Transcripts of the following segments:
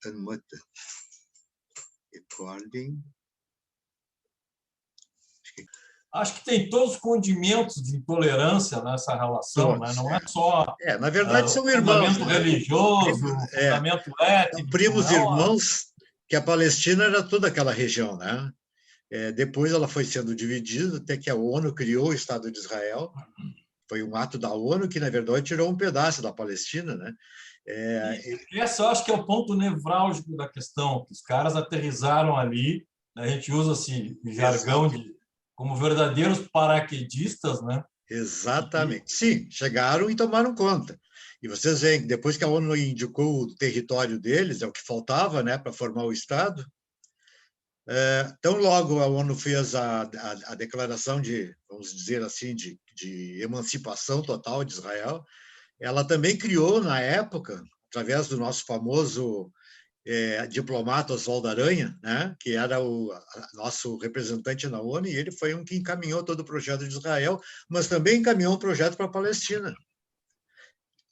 unmute. Recording. Acho que tem todos os condimentos de intolerância nessa relação, né? Não é só na verdade, são irmãos, fundamento religioso, fundamento étnico. São primos irmãos, que a Palestina era toda aquela região, né? Depois ela foi sendo dividida, até que a ONU criou o Estado de Israel. Foi um ato da ONU que, na verdade, tirou um pedaço da Palestina, né? Esse eu acho que é o ponto nevrálgico da questão, que os caras aterrizaram ali, né? A gente usa esse jargão como verdadeiros paraquedistas, né? Exatamente. Sim, chegaram e tomaram conta. E vocês veem que depois que a ONU indicou o território deles, é o que faltava, né, para formar o Estado, tão logo a ONU fez a declaração de, vamos dizer assim, de emancipação total de Israel, ela também criou, na época, através do nosso famoso diplomata Oswaldo Aranha, né, que era o nosso representante na ONU, e ele foi um que encaminhou todo o projeto de Israel, mas também encaminhou um projeto para a Palestina.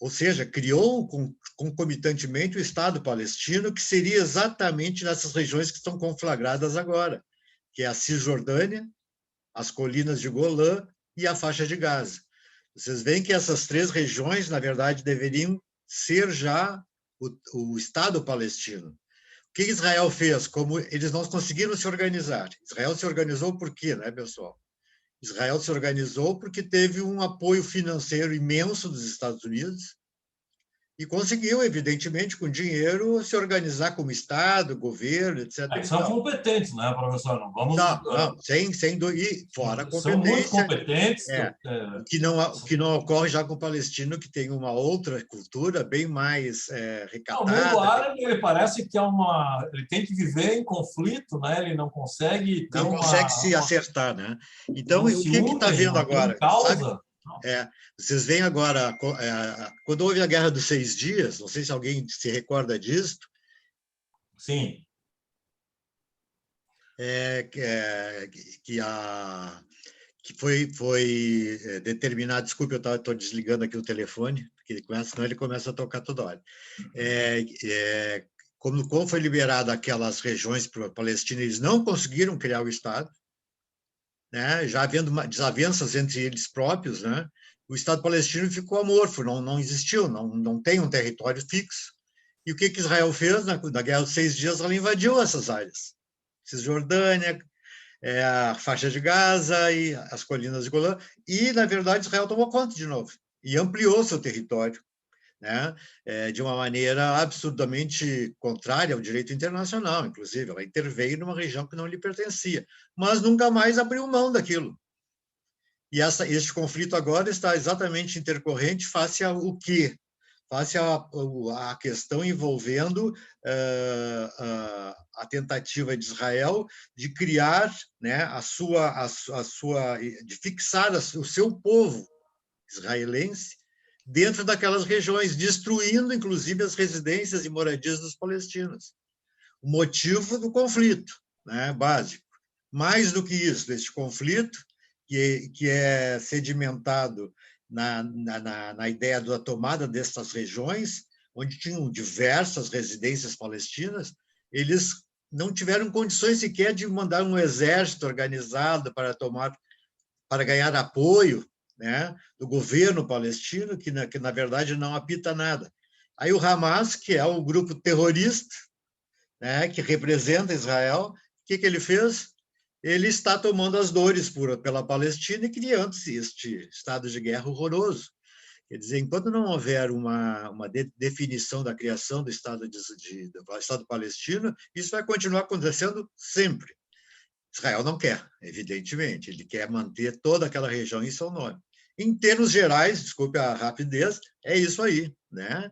Ou seja, criou concomitantemente o Estado palestino, que seria exatamente nessas regiões que estão conflagradas agora, que é a Cisjordânia, as colinas de Golã e a faixa de Gaza. Vocês veem que essas três regiões, na verdade, deveriam ser já o Estado palestino. O que Israel fez? Como eles não conseguiram se organizar. Israel se organizou por quê, né, pessoal? Israel se organizou porque teve um apoio financeiro imenso dos Estados Unidos e conseguiu, evidentemente, com dinheiro, se organizar como Estado, governo, etc. São competentes, né, professor? Não vamos... Não, sem dúvida. E fora a competência. São muito competentes. O que não ocorre já com o palestino, que tem uma outra cultura bem mais recatada. O mundo árabe, ele parece que ele tem que viver em conflito, né? Ele não consegue ter consegue se acertar, né? Então, o que está vendo agora? Causa. Vocês veem agora, quando houve a Guerra dos 6 Dias, não sei se alguém se recorda disso. Sim. Que foi determinado, desculpe, eu estou desligando aqui o telefone, porque senão ele começa a tocar toda hora. Como foi liberado aquelas regiões para a Palestina, eles não conseguiram criar o Estado, né? Já havendo desavenças entre eles próprios, né? O Estado palestino ficou amorfo, não existiu, não tem um território fixo. E o que Israel fez na Guerra dos 6 Dias? Ela invadiu essas áreas. Cisjordânia, a faixa de Gaza e as colinas de Golã, e, na verdade, Israel tomou conta de novo e ampliou seu território, né? De uma maneira absurdamente contrária ao direito internacional, inclusive. Ela interveio numa região que não lhe pertencia, mas nunca mais abriu mão daquilo. E este conflito agora está exatamente intercorrente face ao quê? Face à questão envolvendo a tentativa de Israel de criar, né, de fixar o seu povo israelense dentro daquelas regiões, destruindo, inclusive, as residências e moradias dos palestinos. O motivo do conflito, né, básico. Mais do que isso, este conflito, que é sedimentado na ideia da tomada dessas regiões, onde tinham diversas residências palestinas, eles não tiveram condições sequer de mandar um exército organizado para ganhar apoio, né, do governo palestino, que na verdade não apita nada. Aí o Hamas, que é o grupo terrorista, né, que representa Israel, o que ele fez? Ele está tomando as dores pela Palestina e criando este estado de guerra horroroso. Quer dizer, enquanto não houver uma definição da criação do Estado palestino, isso vai continuar acontecendo sempre. Israel não quer, evidentemente, ele quer manter toda aquela região em seu nome. Em termos gerais, desculpe a rapidez, é isso aí, né?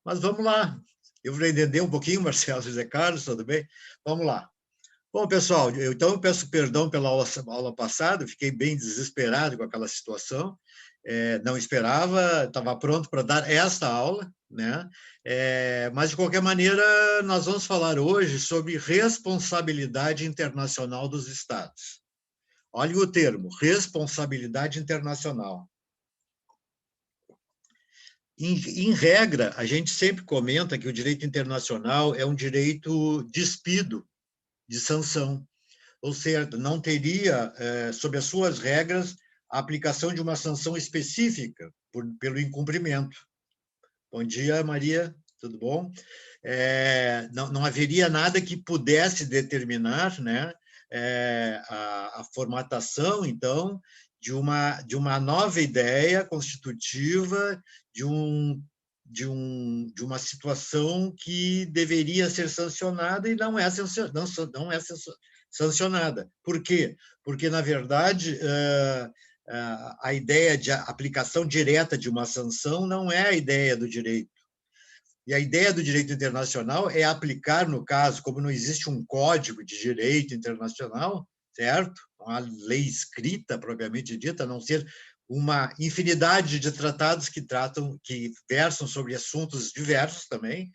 Mas vamos lá. Eu vou entender um pouquinho, Marcelo, José Carlos, tudo bem? Vamos lá. Bom, pessoal, então eu peço perdão pela aula passada, fiquei bem desesperado com aquela situação, não esperava, estava pronto para dar esta aula, né? Mas, de qualquer maneira, nós vamos falar hoje sobre responsabilidade internacional dos Estados. Olha o termo, responsabilidade internacional. Em regra, a gente sempre comenta que o direito internacional é um direito despido de sanção, ou seja, não teria, sob as suas regras, a aplicação de uma sanção específica pelo incumprimento. Bom dia, Maria, tudo bom? Não haveria nada que pudesse determinar, né, a formatação, então, de uma nova ideia constitutiva, de uma situação que deveria ser sancionada e não é sancionada. Por quê? Porque, na verdade, a ideia de aplicação direta de uma sanção não é a ideia do direito. E a ideia do direito internacional é aplicar, no caso, como não existe um código de direito internacional, certo? Não há lei escrita propriamente dita, a não ser uma infinidade de tratados que versam sobre assuntos diversos também.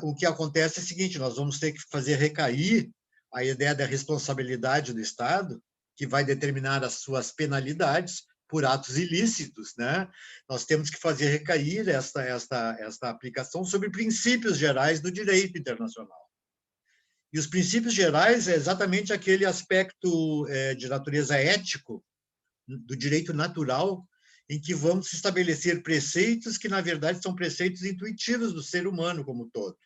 O que acontece é o seguinte: nós vamos ter que fazer recair a ideia da responsabilidade do Estado, que vai determinar as suas penalidades por atos ilícitos, né? Nós temos que fazer recair esta aplicação sobre princípios gerais do direito internacional. E os princípios gerais é exatamente aquele aspecto de natureza ético do direito natural, em que vamos estabelecer preceitos que, na verdade, são preceitos intuitivos do ser humano como um todo.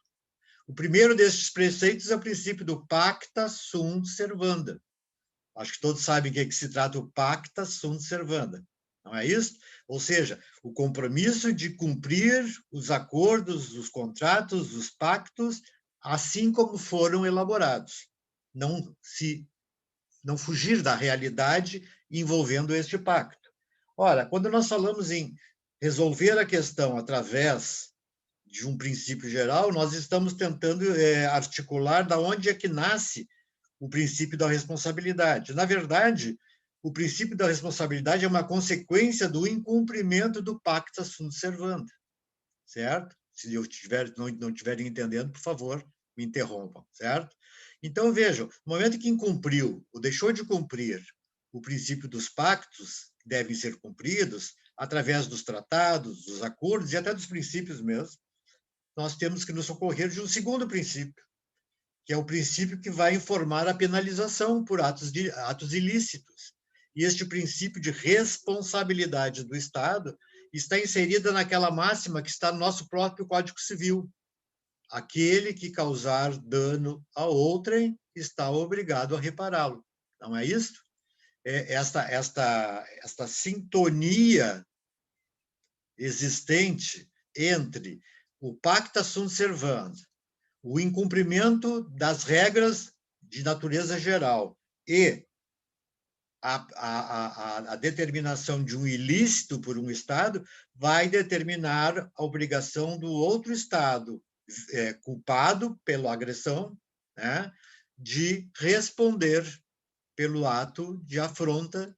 O primeiro desses preceitos é o princípio do pacta sunt servanda. Acho que todos sabem o que se trata o pacta sunt servanda, não é isso? Ou seja, o compromisso de cumprir os acordos, os contratos, os pactos, assim como foram elaborados. Não fugir da realidade envolvendo este pacto. Ora, quando nós falamos em resolver a questão através de um princípio geral, nós estamos tentando articular da onde é que nasce o princípio da responsabilidade. Na verdade, o princípio da responsabilidade é uma consequência do incumprimento do pacta sunt servanda, certo? Se eu não estiverem entendendo, por favor, me interrompam, certo? Então, vejam, no momento que incumpriu ou deixou de cumprir o princípio dos pactos, que devem ser cumpridos através dos tratados, dos acordos e até dos princípios mesmo, nós temos que nos socorrer de um segundo princípio, que é o princípio que vai informar a penalização por atos ilícitos. E este princípio de responsabilidade do Estado está inserida naquela máxima que está no nosso próprio Código Civil. Aquele que causar dano a outrem está obrigado a repará-lo. Não é isso? Esta sintonia existente entre o pacta sunt servanda, o incumprimento das regras de natureza geral e a determinação de um ilícito por um Estado vai determinar a obrigação do outro Estado culpado pela agressão, né, de responder pelo ato de afronta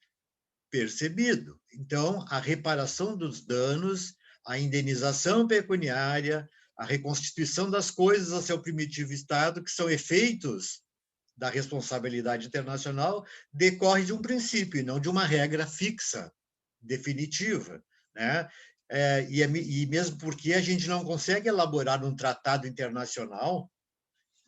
percebido. Então, a reparação dos danos, a indenização pecuniária, a reconstituição das coisas a seu primitivo estado, que são efeitos da responsabilidade internacional, decorre de um princípio e não de uma regra fixa, definitiva, né? E mesmo porque a gente não consegue elaborar um tratado internacional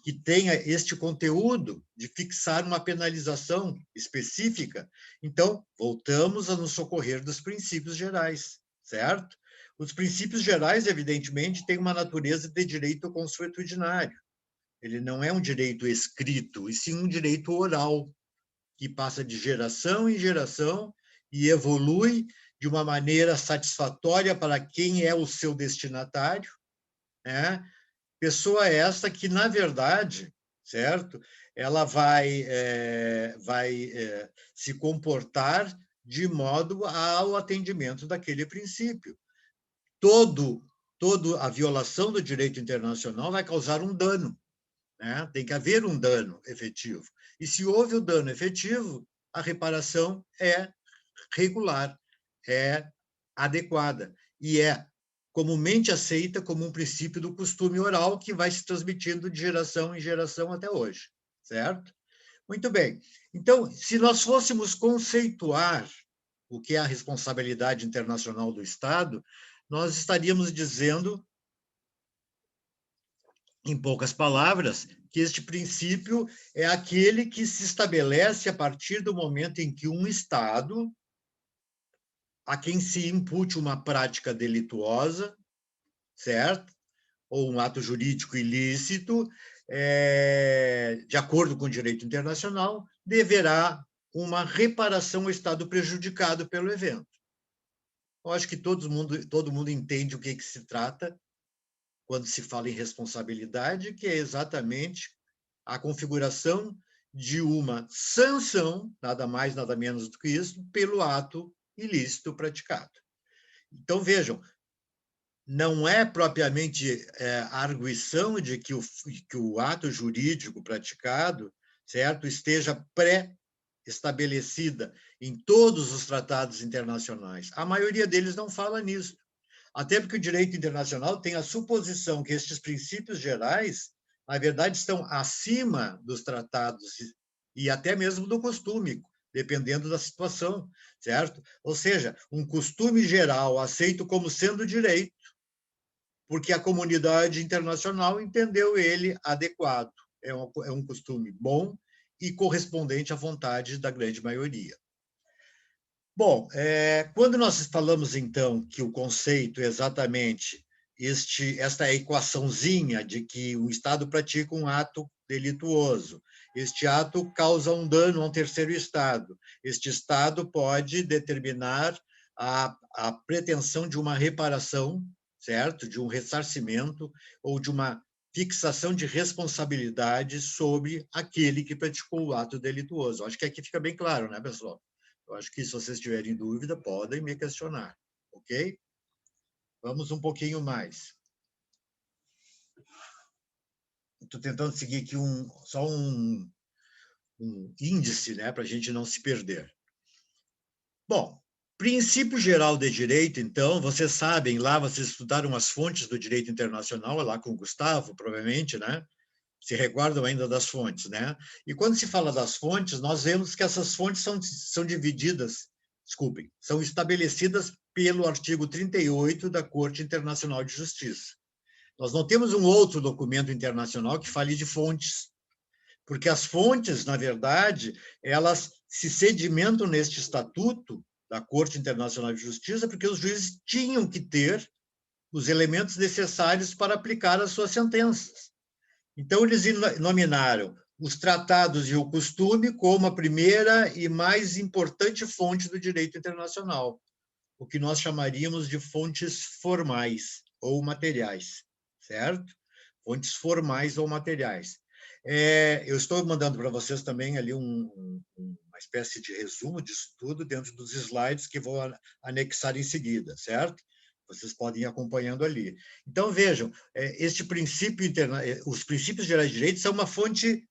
que tenha este conteúdo de fixar uma penalização específica, então voltamos a nos socorrer dos princípios gerais, certo? Os princípios gerais, evidentemente, têm uma natureza de direito consuetudinário. Ele não é um direito escrito, e sim um direito oral, que passa de geração em geração e evolui de uma maneira satisfatória para quem é o seu destinatário, né? Pessoa essa que, na verdade, certo? Ela vai se comportar de modo ao atendimento daquele princípio. Toda a violação do direito internacional vai causar um dano, né? Tem que haver um dano efetivo. E se houve o dano efetivo, a reparação é regular, é adequada e é comumente aceita como um princípio do costume oral que vai se transmitindo de geração em geração até hoje, certo? Muito bem. Então, se nós fôssemos conceituar o que é a responsabilidade internacional do Estado, nós estaríamos dizendo, em poucas palavras, que este princípio é aquele que se estabelece a partir do momento em que um Estado, a quem se impute uma prática delituosa, certo? Ou um ato jurídico ilícito, de acordo com o direito internacional, deverá uma reparação ao Estado prejudicado pelo evento. Eu acho que todo mundo entende o que se trata quando se fala em responsabilidade, que é exatamente a configuração de uma sanção, nada mais, nada menos do que isso, pelo ato ilícito praticado. Então, vejam, não é propriamente a arguição de que o ato jurídico praticado, certo, esteja pré-estabelecida em todos os tratados internacionais. A maioria deles não fala nisso. Até porque o direito internacional tem a suposição que estes princípios gerais, na verdade, estão acima dos tratados e até mesmo do costume, dependendo da situação, certo? Ou seja, um costume geral aceito como sendo direito, porque a comunidade internacional entendeu ele adequado. É um costume bom e correspondente à vontade da grande maioria. Bom, quando nós falamos, então, que o conceito é exatamente esta equaçãozinha de que o Estado pratica um ato delituoso, este ato causa um dano a um terceiro Estado, este Estado pode determinar a pretensão de uma reparação, certo? De um ressarcimento ou de uma fixação de responsabilidade sobre aquele que praticou o ato delituoso. Acho que aqui fica bem claro, né, pessoal? Eu acho que, se vocês tiverem dúvida, podem me questionar, ok? Vamos um pouquinho mais. Estou tentando seguir aqui só um índice, né, para a gente não se perder. Bom, princípio geral de direito, então, vocês sabem, lá vocês estudaram as fontes do direito internacional, lá com o Gustavo, provavelmente, né? Se recordam ainda das fontes, né? E quando se fala das fontes, nós vemos que essas fontes são divididas, desculpem, são estabelecidas pelo artigo 38 da Corte Internacional de Justiça. Nós não temos um outro documento internacional que fale de fontes, porque as fontes, na verdade, elas se sedimentam neste estatuto da Corte Internacional de Justiça, porque os juízes tinham que ter os elementos necessários para aplicar as suas sentenças. Então, eles nominaram os tratados e o costume como a primeira e mais importante fonte do direito internacional, o que nós chamaríamos de fontes formais ou materiais, certo? Fontes formais ou materiais. Eu estou mandando para vocês também ali uma espécie de resumo disso tudo dentro dos slides que vou anexar em seguida, certo? Vocês podem ir acompanhando ali. Então, vejam, os princípios gerais de direito são uma fonte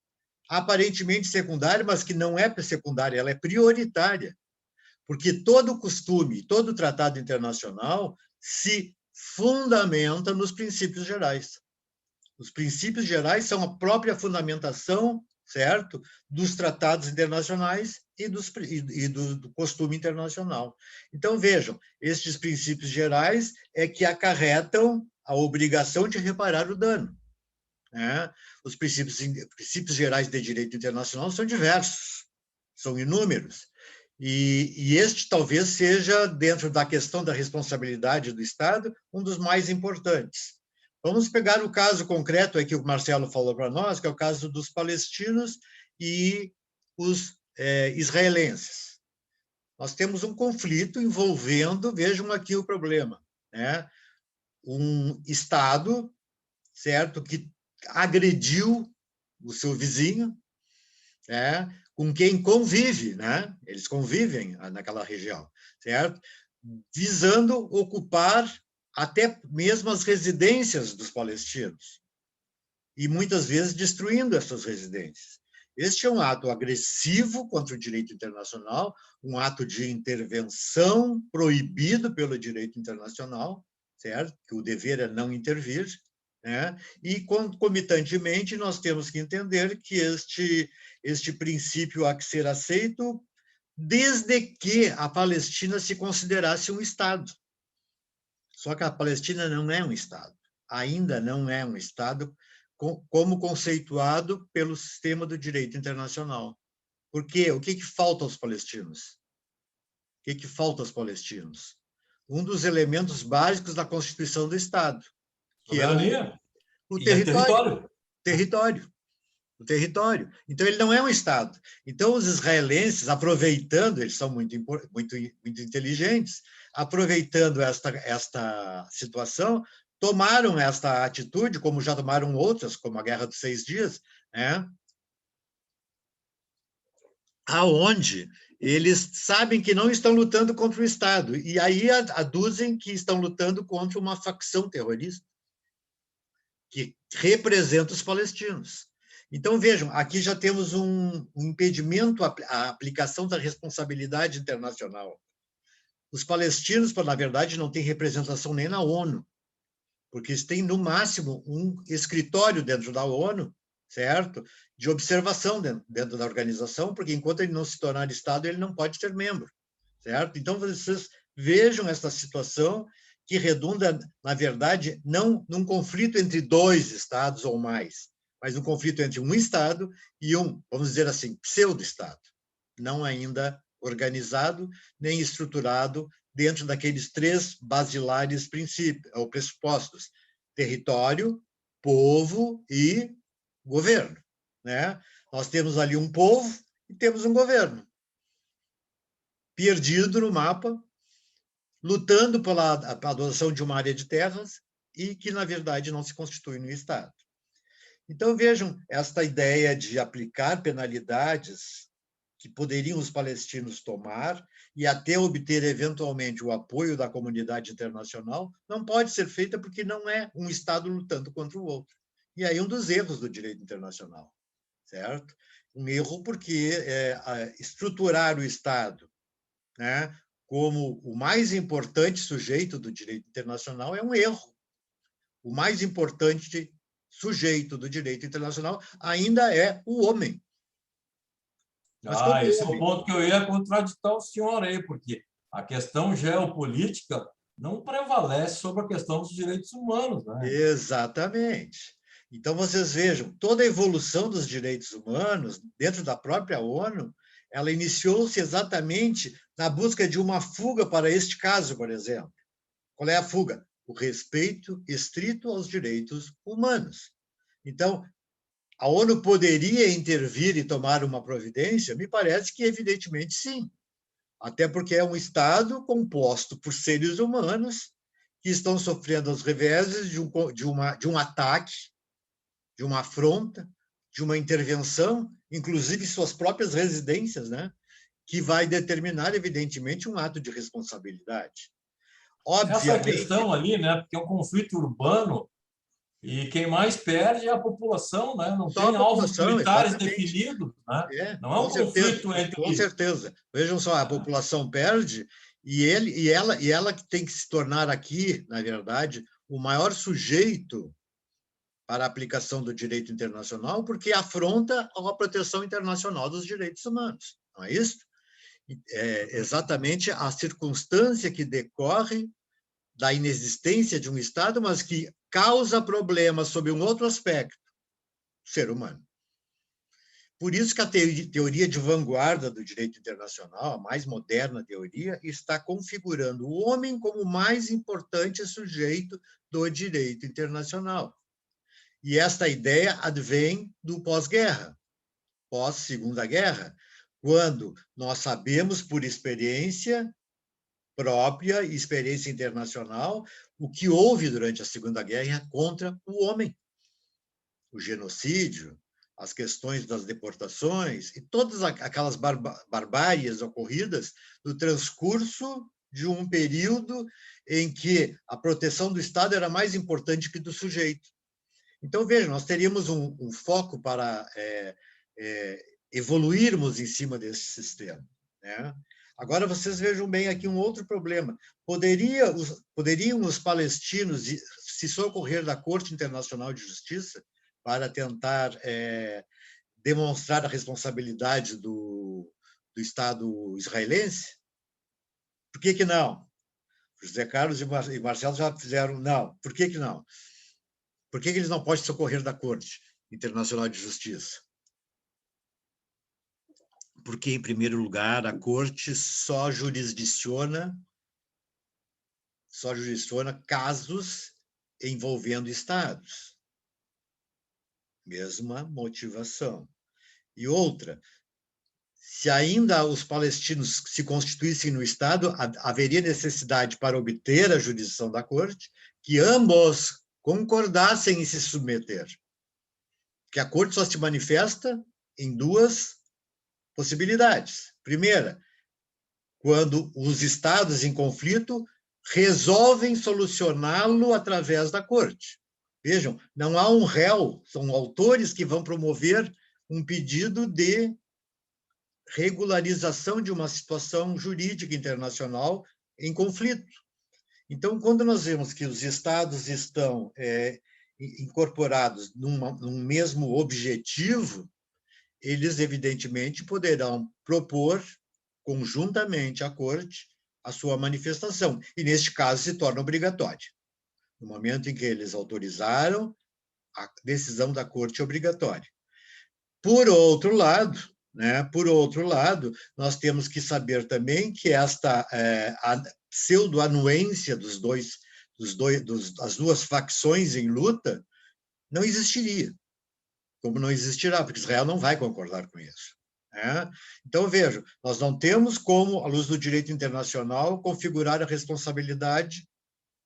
aparentemente secundária, mas que não é secundária, ela é prioritária, porque todo costume, todo tratado internacional se fundamenta nos princípios gerais. Os princípios gerais são a própria fundamentação, certo, dos tratados internacionais e do costume internacional. Então, vejam, estes princípios gerais é que acarretam a obrigação de reparar o dano, né? Os princípios gerais de direito internacional são diversos, são inúmeros, e este talvez seja, dentro da questão da responsabilidade do Estado, um dos mais importantes. Vamos pegar o caso concreto aí que o Marcelo falou para nós, que é o caso dos palestinos e os israelenses. Nós temos um conflito envolvendo, vejam aqui o problema, né? Um Estado, certo, que agrediu o seu vizinho, com quem convive, né? Eles convivem naquela região, certo? Visando ocupar até mesmo as residências dos palestinos, e muitas vezes destruindo essas residências. Este é um ato agressivo contra o direito internacional, um ato de intervenção proibido pelo direito internacional, certo? Que o dever é não intervir, né? E, concomitantemente, nós temos que entender que este princípio há que ser aceito desde que a Palestina se considerasse um Estado. Só que a Palestina não é um Estado. Ainda não é um Estado como conceituado pelo sistema do direito internacional. Por quê? O que falta aos palestinos? O que falta aos palestinos? Um dos elementos básicos da Constituição do Estado, que é o território. O território. Então, ele não é um Estado. Então, os israelenses, aproveitando, eles são muito inteligentes, aproveitando esta situação, tomaram esta atitude, como já tomaram outras, como a Guerra dos 6 Dias, né? Aonde eles sabem que não estão lutando contra o Estado, e aí aduzem que estão lutando contra uma facção terrorista que representa os palestinos. Então, vejam, aqui já temos um impedimento à aplicação da responsabilidade internacional. Os palestinos, na verdade, não têm representação nem na ONU, porque eles têm, no máximo, um escritório dentro da ONU, certo? De observação dentro da organização, porque enquanto ele não se tornar Estado, ele não pode ser membro, certo? Então, vocês vejam essa situação que redunda, na verdade, não num conflito entre 2 Estados ou mais, mas um conflito entre um Estado e vamos dizer assim, pseudo-Estado, não ainda organizado nem estruturado dentro daqueles 3 basilares princípios, ou pressupostos: território, povo e governo, né? Nós temos ali um povo e temos um governo perdido no mapa, lutando pela adoção de uma área de terras e que, na verdade, não se constitui no Estado. Então, vejam, esta ideia de aplicar penalidades que poderiam os palestinos tomar e até obter, eventualmente, o apoio da comunidade internacional, não pode ser feita porque não é um Estado lutando contra o outro. E aí um dos erros do direito internacional, certo? Um erro porque estruturar o Estado, né, como o mais importante sujeito do direito internacional é um erro. O mais importante sujeito do direito internacional ainda é o homem. Esse é um ponto que eu ia contraditar o senhor aí, porque a questão geopolítica não prevalece sobre a questão dos direitos humanos, né? Exatamente. Então, vocês vejam, toda a evolução dos direitos humanos, dentro da própria ONU, ela iniciou-se exatamente na busca de uma fuga para este caso, por exemplo. Qual é a fuga? O respeito estrito aos direitos humanos. Então, a ONU poderia intervir e tomar uma providência? Me parece que, evidentemente, sim. Até porque é um Estado composto por seres humanos que estão sofrendo os reveses de um ataque, de uma afronta, de uma intervenção, inclusive suas próprias residências, né? Que vai determinar, evidentemente, um ato de responsabilidade. Essa Obviamente, questão ali, né? Porque é um conflito urbano e quem mais perde é a população, né? Não só a tem alvos população, militares exatamente. definidos, né? Não é Com um certeza, conflito com entre... certeza. Vejam só, a população perde e ela que tem que se tornar aqui, na verdade, o maior sujeito para a aplicação do direito internacional, porque afronta a proteção internacional dos direitos humanos, não é isso? É exatamente a circunstância que decorre da inexistência de um Estado, mas que causa problemas sob um outro aspecto, o ser humano. Por isso que a teoria de vanguarda do direito internacional, a mais moderna teoria, está configurando o homem como o mais importante sujeito do direito internacional. E esta ideia advém do pós-guerra, pós-Segunda Guerra, quando nós sabemos, por experiência própria e experiência internacional, o que houve durante a Segunda Guerra contra o homem. O genocídio, as questões das deportações e todas aquelas barbáries ocorridas no transcurso de um período em que a proteção do Estado era mais importante que do sujeito. Então, veja, nós teríamos um foco para evoluirmos em cima desse sistema, né? Agora, vocês vejam bem aqui um outro problema. Poderiam os palestinos se socorrer da Corte Internacional de Justiça para tentar demonstrar a responsabilidade do Estado israelense? Por que não? José Carlos e Marcelo já fizeram... Não, por que não? Por que eles não podem socorrer da Corte Internacional de Justiça? Porque, em primeiro lugar, a Corte só jurisdiciona casos envolvendo estados. Mesma motivação. E outra, se ainda os palestinos se constituíssem no Estado, haveria necessidade para obter a jurisdição da Corte que ambos concordassem em se submeter. Que a Corte só se manifesta em duas possibilidades. Primeira, quando os Estados em conflito resolvem solucioná-lo através da Corte. Vejam, não há um réu, são autores que vão promover um pedido de regularização de uma situação jurídica internacional em conflito. Então, quando nós vemos que os Estados estão incorporados num mesmo objetivo, eles, evidentemente, poderão propor conjuntamente à Corte a sua manifestação, e, neste caso, se torna obrigatória. No momento em que eles autorizaram, a decisão da Corte é obrigatória. Por outro lado, nós temos que saber também que esta a pseudo-anuência das duas facções em luta não existiria, como não existirá, porque Israel não vai concordar com isso. Então, vejo, nós não temos como, à luz do direito internacional, configurar a responsabilidade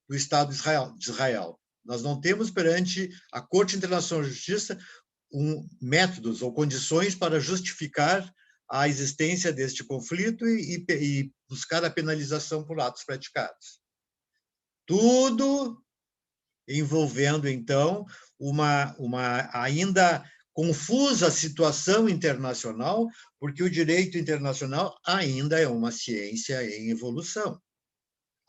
do Estado de Israel. Nós não temos perante a Corte Internacional de Justiça métodos ou condições para justificar a existência deste conflito e buscar a penalização por atos praticados. Tudo envolvendo, então, uma ainda confusa situação internacional, porque o direito internacional ainda é uma ciência em evolução,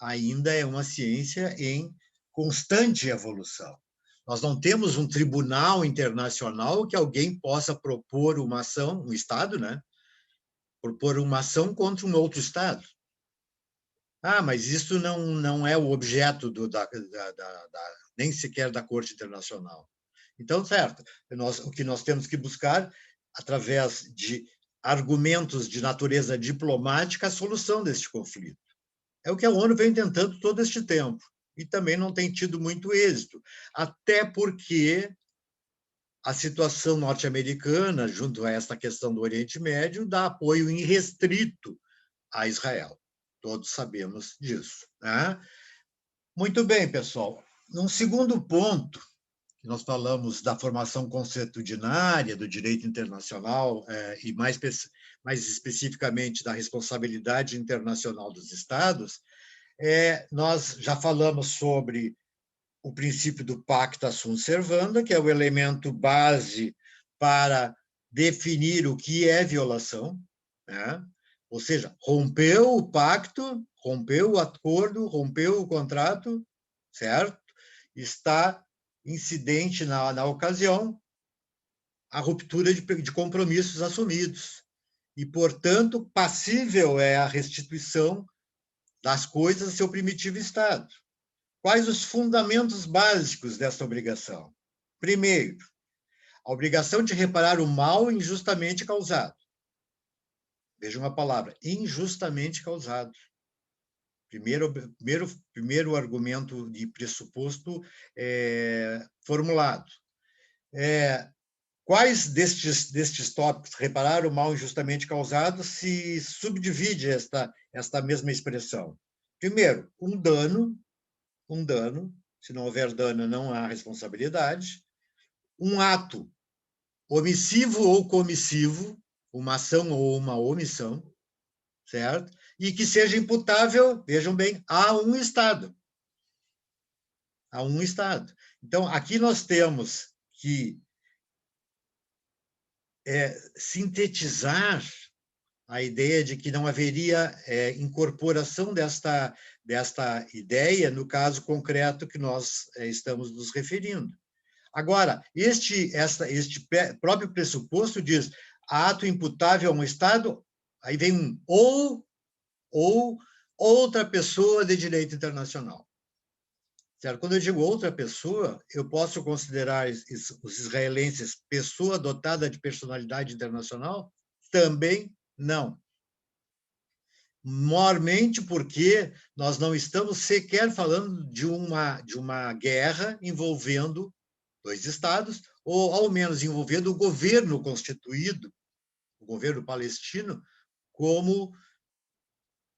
ainda é uma ciência em constante evolução. Nós não temos um tribunal internacional que alguém possa propor uma ação, um Estado, né? Propor uma ação contra um outro Estado. Mas isso não é o objeto nem sequer da Corte Internacional. Então, certo, o que nós temos que buscar, através de argumentos de natureza diplomática, a solução deste conflito. É o que a ONU vem tentando todo este tempo, e também não tem tido muito êxito, até porque a situação norte-americana, junto a esta questão do Oriente Médio, dá apoio irrestrito a Israel. Todos sabemos disso. Muito bem, pessoal. Num segundo ponto, nós falamos da formação consuetudinária do direito internacional e, mais especificamente, da responsabilidade internacional dos Estados. Nós já falamos sobre o princípio do pacta sunt servanda, que é o elemento base para definir o que é violação, ou seja, rompeu o pacto, rompeu o acordo, rompeu o contrato, certo? Está incidente na ocasião a ruptura de compromissos assumidos e, portanto, passível é a restituição das coisas ao seu primitivo estado. Quais os fundamentos básicos dessa obrigação? Primeiro, a obrigação de reparar o mal injustamente causado. Veja uma palavra, injustamente causado. Primeiro argumento de pressuposto formulado. Quais destes tópicos, reparar o mal injustamente causado, se subdivide esta mesma expressão? Primeiro, um dano, se não houver dano, não há responsabilidade. Um ato omissivo ou comissivo, uma ação ou uma omissão, certo? E que seja imputável, vejam bem, a um Estado. A um Estado. Então, aqui nós temos que sintetizar a ideia de que não haveria incorporação desta ideia no caso concreto que nós estamos nos referindo. Agora, este próprio pressuposto diz ato imputável a um Estado, aí vem ou outra pessoa de direito internacional. Certo? Quando eu digo outra pessoa, eu posso considerar os israelenses pessoa dotada de personalidade internacional? Também não. Mormente porque nós não estamos sequer falando de uma guerra envolvendo dois estados, ou ao menos envolvendo o governo constituído, o governo palestino, como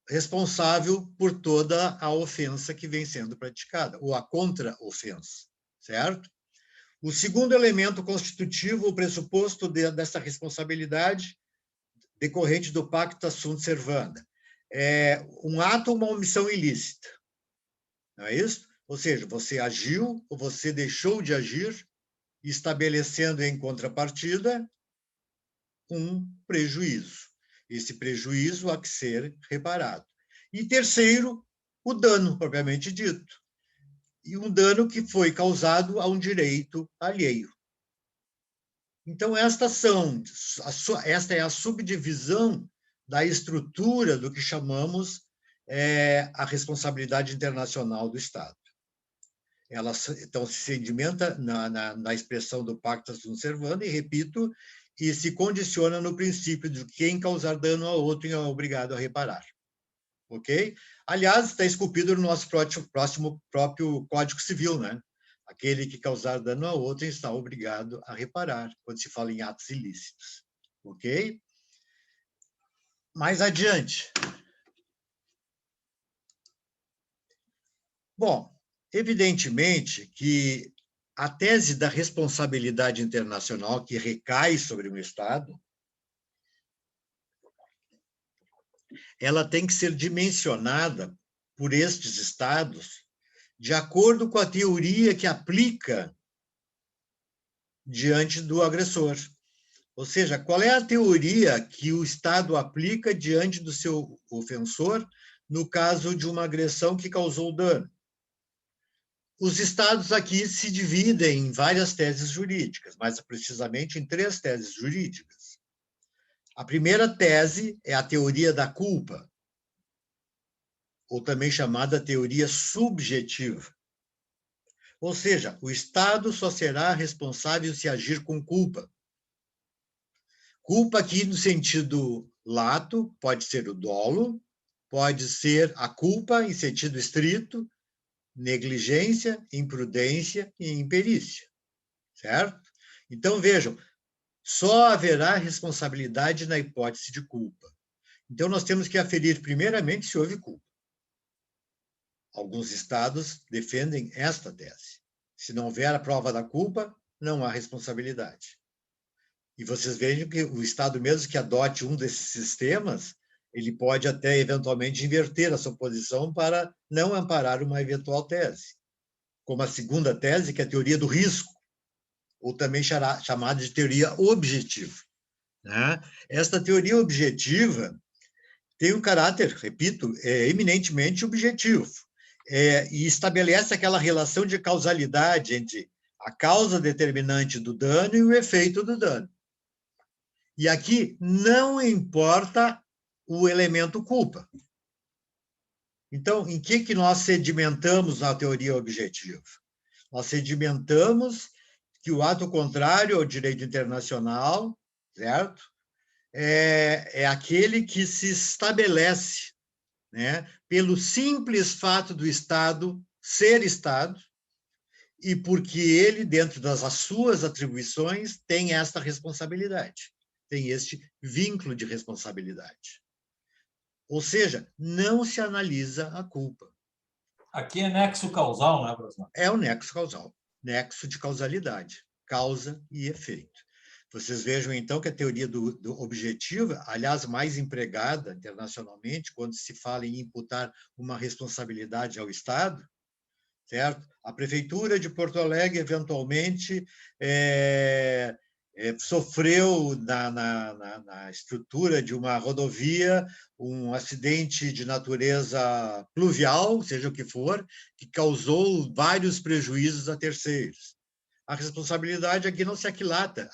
responsável por toda a ofensa que vem sendo praticada, ou a contra-ofensa, certo? O segundo elemento constitutivo, o pressuposto dessa responsabilidade decorrente do Pacta Sunt Servanda, é um ato ou uma omissão ilícita, não é isso? Ou seja, você agiu ou você deixou de agir, estabelecendo em contrapartida um prejuízo. Esse prejuízo há que ser reparado. E terceiro, o dano, propriamente dito. E um dano que foi causado a um direito alheio. Então, esta é a subdivisão da estrutura do que chamamos a responsabilidade internacional do Estado. Ela, então, se sedimenta na expressão do Pacta Sunt Servanda, e, repito, e se condiciona no princípio de que quem causar dano a outro é obrigado a reparar. Ok? Aliás, está esculpido no nosso próprio Código Civil, né? Aquele que causar dano a outro está obrigado a reparar, quando se fala em atos ilícitos. Ok? Mais adiante. Bom, evidentemente que a tese da responsabilidade internacional que recai sobre um Estado, ela tem que ser dimensionada por estes Estados de acordo com a teoria que aplica diante do agressor. Ou seja, qual é a teoria que o Estado aplica diante do seu ofensor no caso de uma agressão que causou dano? Os Estados aqui se dividem em várias teses jurídicas, mais precisamente em 3 teses jurídicas. A primeira tese é a teoria da culpa, ou também chamada teoria subjetiva. Ou seja, o Estado só será responsável se agir com culpa. Culpa aqui no sentido lato, pode ser o dolo, pode ser a culpa em sentido estrito, negligência, imprudência e imperícia, certo? Então, vejam, só haverá responsabilidade na hipótese de culpa. Então, nós temos que aferir primeiramente se houve culpa. Alguns estados defendem esta tese. Se não houver a prova da culpa, não há responsabilidade. E vocês vejam que o Estado, mesmo que adote um desses sistemas, ele pode até, eventualmente, inverter a sua posição para não amparar uma eventual tese. Como a segunda tese, que é a teoria do risco, ou também chamada de teoria objetiva. Né? Esta teoria objetiva tem um caráter, repito, eminentemente objetivo, e estabelece aquela relação de causalidade entre a causa determinante do dano e o efeito do dano. E aqui não importa o elemento culpa. Então, em que nós sedimentamos a teoria objetiva? Nós sedimentamos que o ato contrário ao direito internacional, certo? É aquele que se estabelece, né, pelo simples fato do Estado ser Estado e porque ele, dentro das suas atribuições, tem esta responsabilidade, tem este vínculo de responsabilidade. Ou seja, não se analisa a culpa. Aqui é nexo causal, né, professor? É o nexo causal, nexo de causalidade, causa e efeito. Vocês vejam, então, que a teoria do objetivo, aliás, mais empregada internacionalmente, quando se fala em imputar uma responsabilidade ao Estado, certo? A Prefeitura de Porto Alegre, eventualmente, sofreu na estrutura de uma rodovia um acidente de natureza pluvial, seja o que for, que causou vários prejuízos a terceiros. A responsabilidade aqui não se aquilata.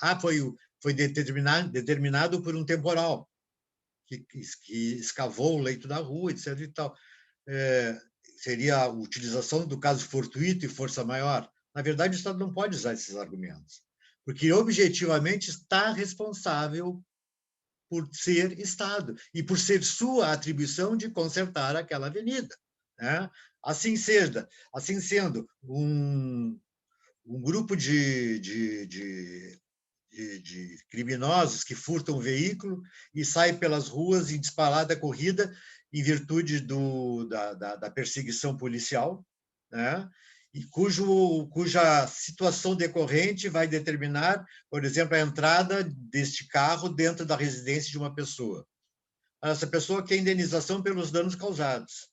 Foi determinado por um temporal que escavou o leito da rua, etc. E tal. seria a utilização do caso fortuito e força maior. Na verdade, o Estado não pode usar esses argumentos, porque objetivamente está responsável por ser Estado e por ser sua atribuição de consertar aquela avenida, né? Assim sendo, um grupo de criminosos que furtam um veículo e saem pelas ruas em disparada corrida em virtude da perseguição policial, né? E cuja situação decorrente vai determinar, por exemplo, a entrada deste carro dentro da residência de uma pessoa. Essa pessoa quer indenização pelos danos causados.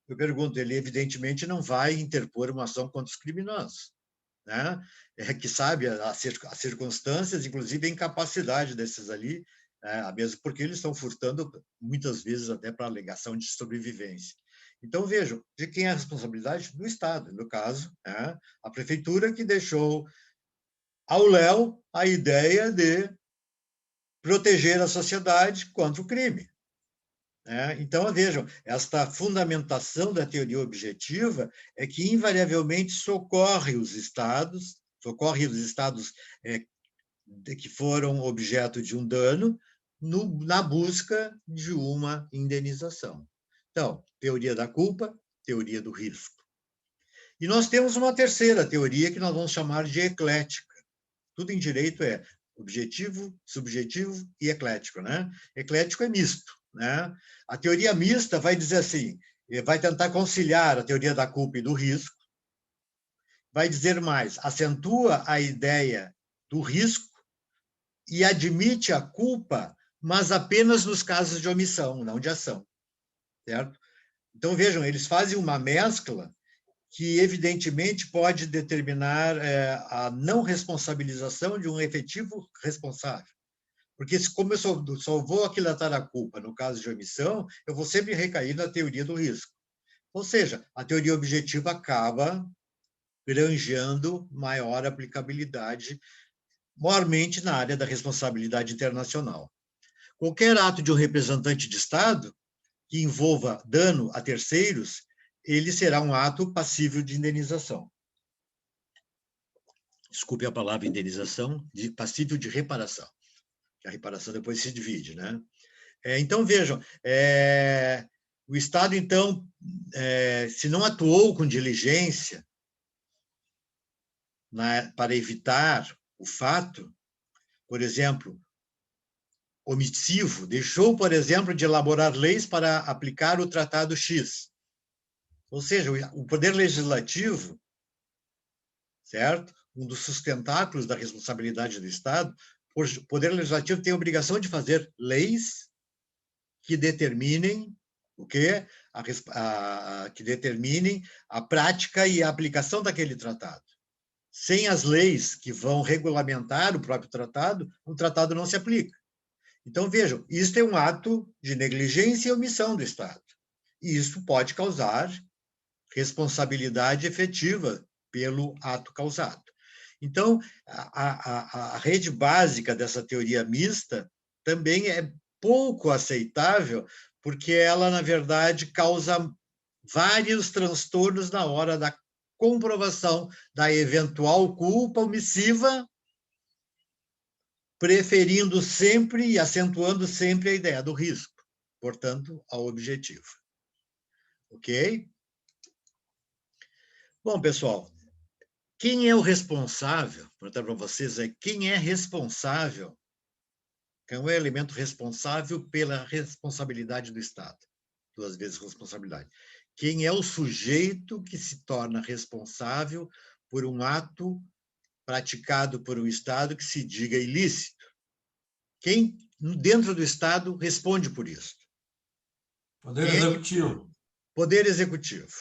Eu pergunto, ele evidentemente não vai interpor uma ação contra os criminosos, né? Que sabe as circunstâncias, inclusive a incapacidade desses ali, mesmo porque eles estão furtando muitas vezes até para alegação de sobrevivência. Então, vejam, de quem é a responsabilidade? Do Estado, no caso, né? A prefeitura que deixou ao léu a ideia de proteger a sociedade contra o crime. Então, vejam, esta fundamentação da teoria objetiva é que, invariavelmente, socorre os estados que foram objeto de um dano na busca de uma indenização. Então, teoria da culpa, teoria do risco. E nós temos uma terceira teoria que nós vamos chamar de eclética. Tudo em direito é objetivo, subjetivo e eclético, né? Eclético é misto, né? A teoria mista vai dizer assim, vai tentar conciliar a teoria da culpa e do risco, vai dizer mais, acentua a ideia do risco e admite a culpa, mas apenas nos casos de omissão, não de ação, certo? Então, vejam, eles fazem uma mescla que, evidentemente, pode determinar a não responsabilização de um efetivo responsável. Porque, como eu só vou aquilatar a culpa no caso de omissão, eu vou sempre recair na teoria do risco. Ou seja, a teoria objetiva acaba granjeando maior aplicabilidade, maiormente na área da responsabilidade internacional. Qualquer ato de um representante de Estado que envolva dano a terceiros, ele será um ato passível de indenização. Desculpe a palavra indenização, passível de reparação. A reparação depois se divide, né? Então, vejam, o Estado, então, se não atuou com diligência para evitar o fato, por exemplo, omissivo, deixou, por exemplo, de elaborar leis para aplicar o Tratado X. Ou seja, o Poder Legislativo, certo? Um dos sustentáculos da responsabilidade do Estado, o Poder Legislativo tem a obrigação de fazer leis que determinem o quê? Que determinem a prática e a aplicação daquele tratado. Sem as leis que vão regulamentar o próprio tratado, o tratado não se aplica. Então, vejam, isso é um ato de negligência e omissão do Estado. E isso pode causar responsabilidade efetiva pelo ato causado. Então, a rede básica dessa teoria mista também é pouco aceitável, porque ela, na verdade, causa vários transtornos na hora da comprovação da eventual culpa omissiva, preferindo sempre e acentuando sempre a ideia do risco, portanto, ao objetivo. Ok? Bom, pessoal, quem é o responsável? Vou perguntar para vocês aí, quem é responsável? Quem é o elemento responsável pela responsabilidade do Estado? Duas vezes responsabilidade. Quem é o sujeito que se torna responsável por um ato praticado por um Estado que se diga ilícito? Quem, dentro do Estado, responde por isso? Poder Executivo. Poder Executivo,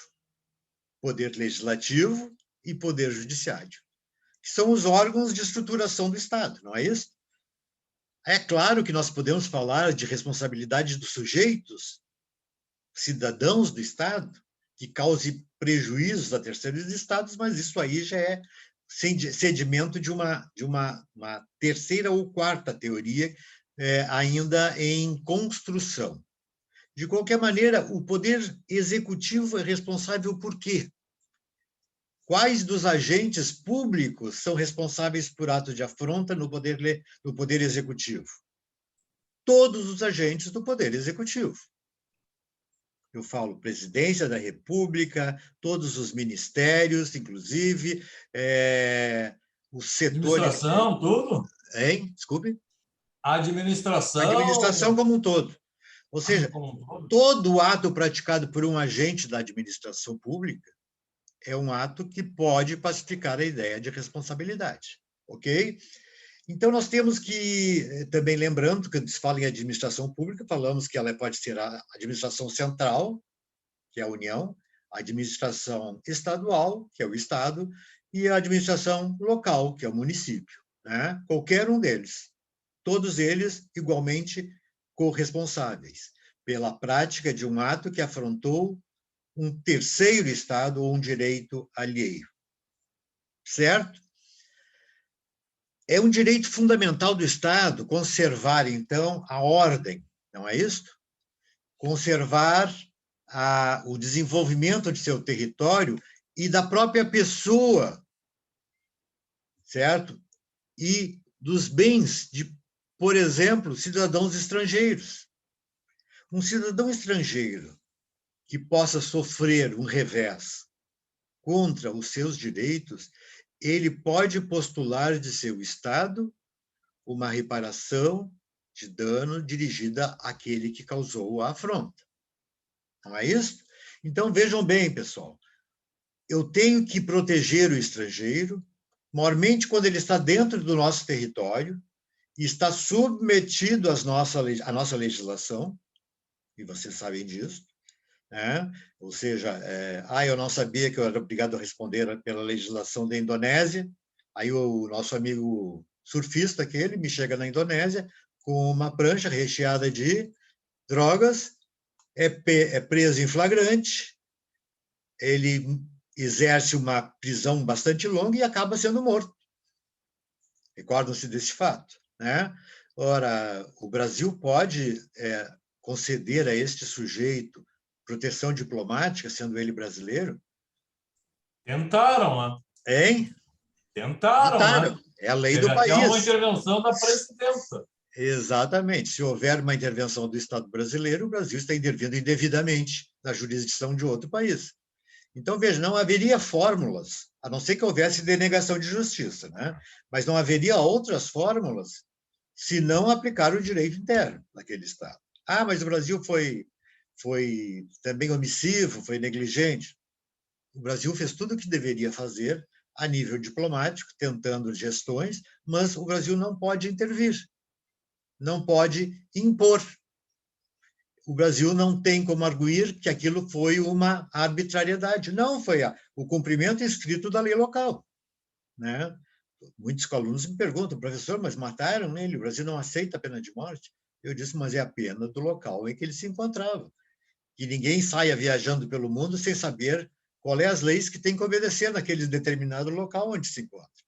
Poder Legislativo e Poder Judiciário, que são os órgãos de estruturação do Estado, não é isso? É claro que nós podemos falar de responsabilidade dos sujeitos, cidadãos do Estado, que cause prejuízos a terceiros estados, mas isso aí já é sedimento de uma terceira ou quarta teoria ainda em construção. De qualquer maneira, o poder executivo é responsável por quê? Quais dos agentes públicos são responsáveis por atos de afronta no poder executivo? Todos os agentes do poder executivo. Eu falo presidência da República, todos os ministérios, inclusive, os setores... Administração, tudo? Hein? Desculpe? Administração... Administração como um todo. Ou seja, todo ato praticado por um agente da administração pública é um ato que pode pacificar a ideia de responsabilidade, ok? Então, nós temos que, também lembrando, que se fala em administração pública, falamos que ela pode ser a administração central, que é a União, a administração estadual, que é o Estado, e a administração local, que é o município, né? Qualquer um deles. Todos eles igualmente corresponsáveis pela prática de um ato que afrontou um terceiro Estado ou um direito alheio. Certo? É um direito fundamental do Estado conservar, então, a ordem, não é isso? Conservar o desenvolvimento de seu território e da própria pessoa, certo? E dos bens de, por exemplo, cidadãos estrangeiros. Um cidadão estrangeiro que possa sofrer um revés contra os seus direitos, ele pode postular de seu Estado uma reparação de dano dirigida àquele que causou a afronta. Não é isso? Então, vejam bem, pessoal, eu tenho que proteger o estrangeiro, maiormente quando ele está dentro do nosso território e está submetido à nossa legislação, e vocês sabem disso, né? Ou seja, eu não sabia que eu era obrigado a responder pela legislação da Indonésia, aí o nosso amigo surfista, aquele, me chega na Indonésia com uma prancha recheada de drogas, é preso em flagrante, ele exerce uma prisão bastante longa e acaba sendo morto. Recordam-se desse fato, né? Ora, o Brasil pode conceder a este sujeito proteção diplomática, sendo ele brasileiro? Tentaram, né? Hein? Tentaram, né? É a lei Teve do até país. uma intervenção da presidenta. Exatamente. Se houver uma intervenção do Estado brasileiro, o Brasil está intervindo indevidamente na jurisdição de outro país. Então, veja, não haveria fórmulas, a não ser que houvesse denegação de justiça, né? Mas não haveria outras fórmulas se não aplicar o direito interno naquele Estado. Mas o Brasil foi também omissivo, foi negligente. O Brasil fez tudo o que deveria fazer a nível diplomático, tentando gestões, mas o Brasil não pode intervir, não pode impor. O Brasil não tem como arguir que aquilo foi uma arbitrariedade. Não, foi o cumprimento estrito da lei local, né? Muitos alunos me perguntam, professor, mas mataram ele? O Brasil não aceita a pena de morte? Eu disse, mas é a pena do local em que ele se encontrava. Que ninguém saia viajando pelo mundo sem saber qual é as leis que tem que obedecer naquele determinado local onde se encontra,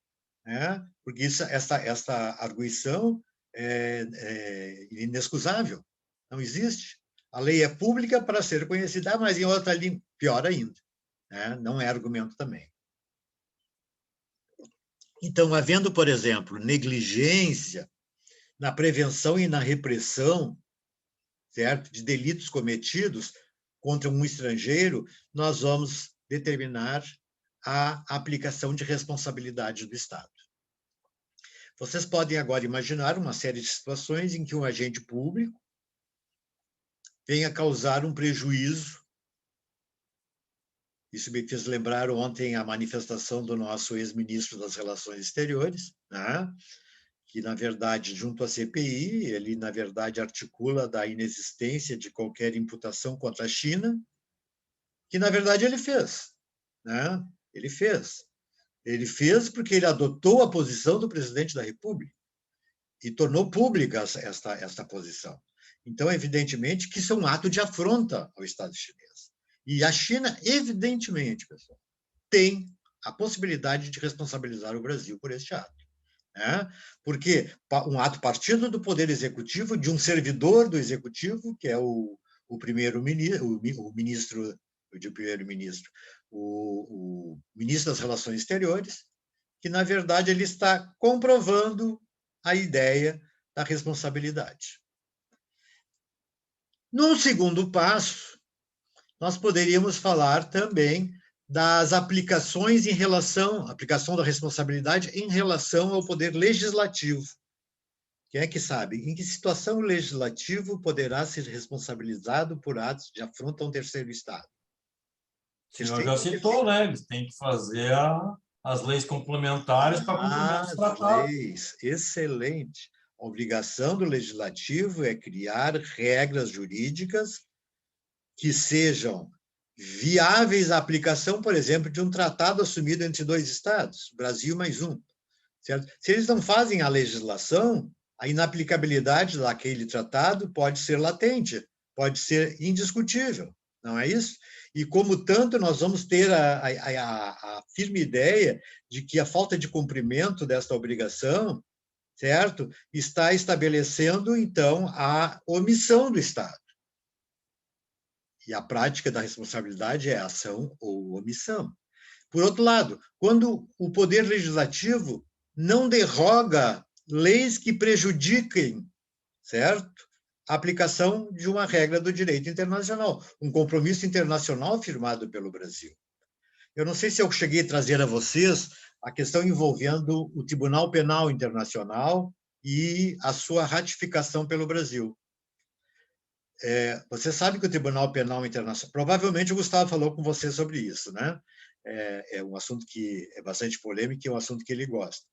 né? Porque essa arguição é inexcusável, não existe. A lei é pública para ser conhecida, mas em outra língua, pior ainda, né? Não é argumento também. Então, havendo, por exemplo, negligência na prevenção e na repressão, certo, de delitos cometidos contra um estrangeiro, nós vamos determinar a aplicação de responsabilidade do Estado. Vocês podem agora imaginar uma série de situações em que um agente público venha causar um prejuízo. Isso me fez lembrar ontem a manifestação do nosso ex-ministro das Relações Exteriores, né? Que, na verdade, junto à CPI, ele, na verdade, articula da inexistência de qualquer imputação contra a China, que, na verdade, ele fez, né? Ele fez porque ele adotou a posição do presidente da República e tornou pública esta posição. Então, evidentemente, que isso é um ato de afronta ao Estado chinês. E a China, evidentemente, pessoal, tem a possibilidade de responsabilizar o Brasil por este ato, né? Porque um ato partido do Poder Executivo, de um servidor do Executivo, que é o o ministro, eu digo primeiro-ministro, o ministro das Relações Exteriores, que, na verdade, ele está comprovando a ideia da responsabilidade. Num segundo passo, nós poderíamos falar também das aplicações aplicação da responsabilidade em relação ao poder legislativo. Quem é que sabe? Em que situação o legislativo poderá ser responsabilizado por atos de afronta a um terceiro Estado? O senhor já citou, né? Eles têm que fazer as leis complementares para cumprimento dos tratados. Leis, excelente. A obrigação do legislativo é criar regras jurídicas que sejam viáveis à aplicação, por exemplo, de um tratado assumido entre dois Estados, Brasil mais um. Certo? Se eles não fazem a legislação, a inaplicabilidade daquele tratado pode ser latente, pode ser indiscutível, não é isso? E, como tanto, nós vamos ter a firme ideia de que a falta de cumprimento desta obrigação, certo, está estabelecendo, então, a omissão do Estado. E a prática da responsabilidade é ação ou omissão. Por outro lado, quando o poder legislativo não derroga leis que prejudiquem, certo, a aplicação de uma regra do direito internacional, um compromisso internacional firmado pelo Brasil. Eu não sei se eu cheguei a trazer a vocês a questão envolvendo o Tribunal Penal Internacional e a sua ratificação pelo Brasil. Você sabe que o Tribunal Penal Internacional... Provavelmente o Gustavo falou com você sobre isso, né? É um assunto que é bastante polêmico e é um assunto que ele gosta.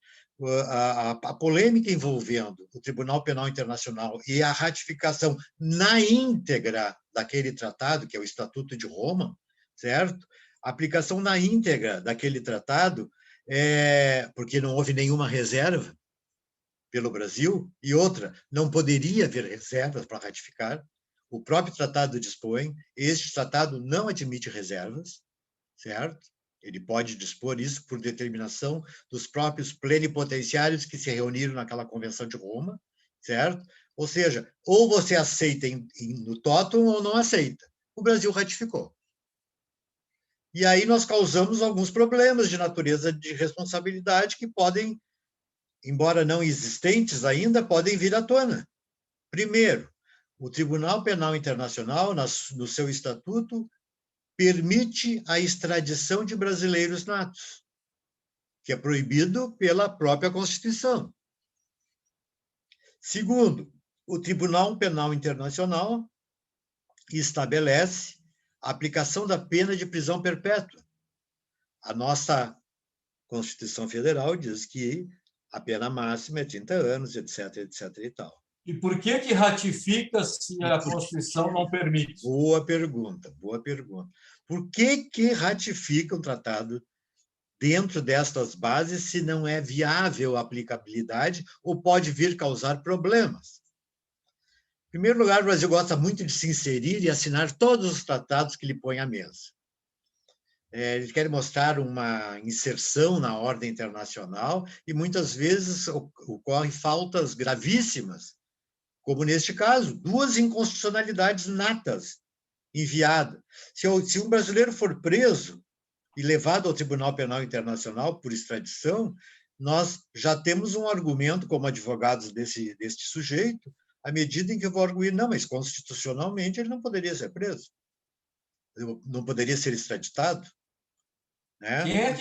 A polêmica envolvendo o Tribunal Penal Internacional e a ratificação na íntegra daquele tratado, que é o Estatuto de Roma, certo? A aplicação na íntegra daquele tratado, porque não houve nenhuma reserva pelo Brasil, e outra, não poderia haver reservas para ratificar. O próprio tratado dispõe, este tratado não admite reservas, certo? Ele pode dispor isso por determinação dos próprios plenipotenciários que se reuniram naquela Convenção de Roma, certo? Ou seja, ou você aceita no totum ou não aceita. O Brasil ratificou. E aí nós causamos alguns problemas de natureza de responsabilidade que podem, embora não existentes ainda, podem vir à tona. Primeiro, o Tribunal Penal Internacional, no seu estatuto, permite a extradição de brasileiros natos, que é proibido pela própria Constituição. Segundo, o Tribunal Penal Internacional estabelece a aplicação da pena de prisão perpétua. A nossa Constituição Federal diz que a pena máxima é 30 anos, etc., etc. e tal. E por que ratifica se a Constituição não permite? Boa pergunta, boa pergunta. Por que ratifica um tratado dentro destas bases se não é viável a aplicabilidade ou pode vir causar problemas? Em primeiro lugar, o Brasil gosta muito de se inserir e assinar todos os tratados que lhe põe à mesa. Eles querem mostrar uma inserção na ordem internacional e muitas vezes ocorrem faltas gravíssimas, como neste caso, 2 inconstitucionalidades natas enviadas. Se um brasileiro for preso e levado ao Tribunal Penal Internacional por extradição, nós já temos um argumento como advogados deste sujeito, à medida em que eu vou arguir, não, mas constitucionalmente ele não poderia ser preso, não poderia ser extraditado. Né?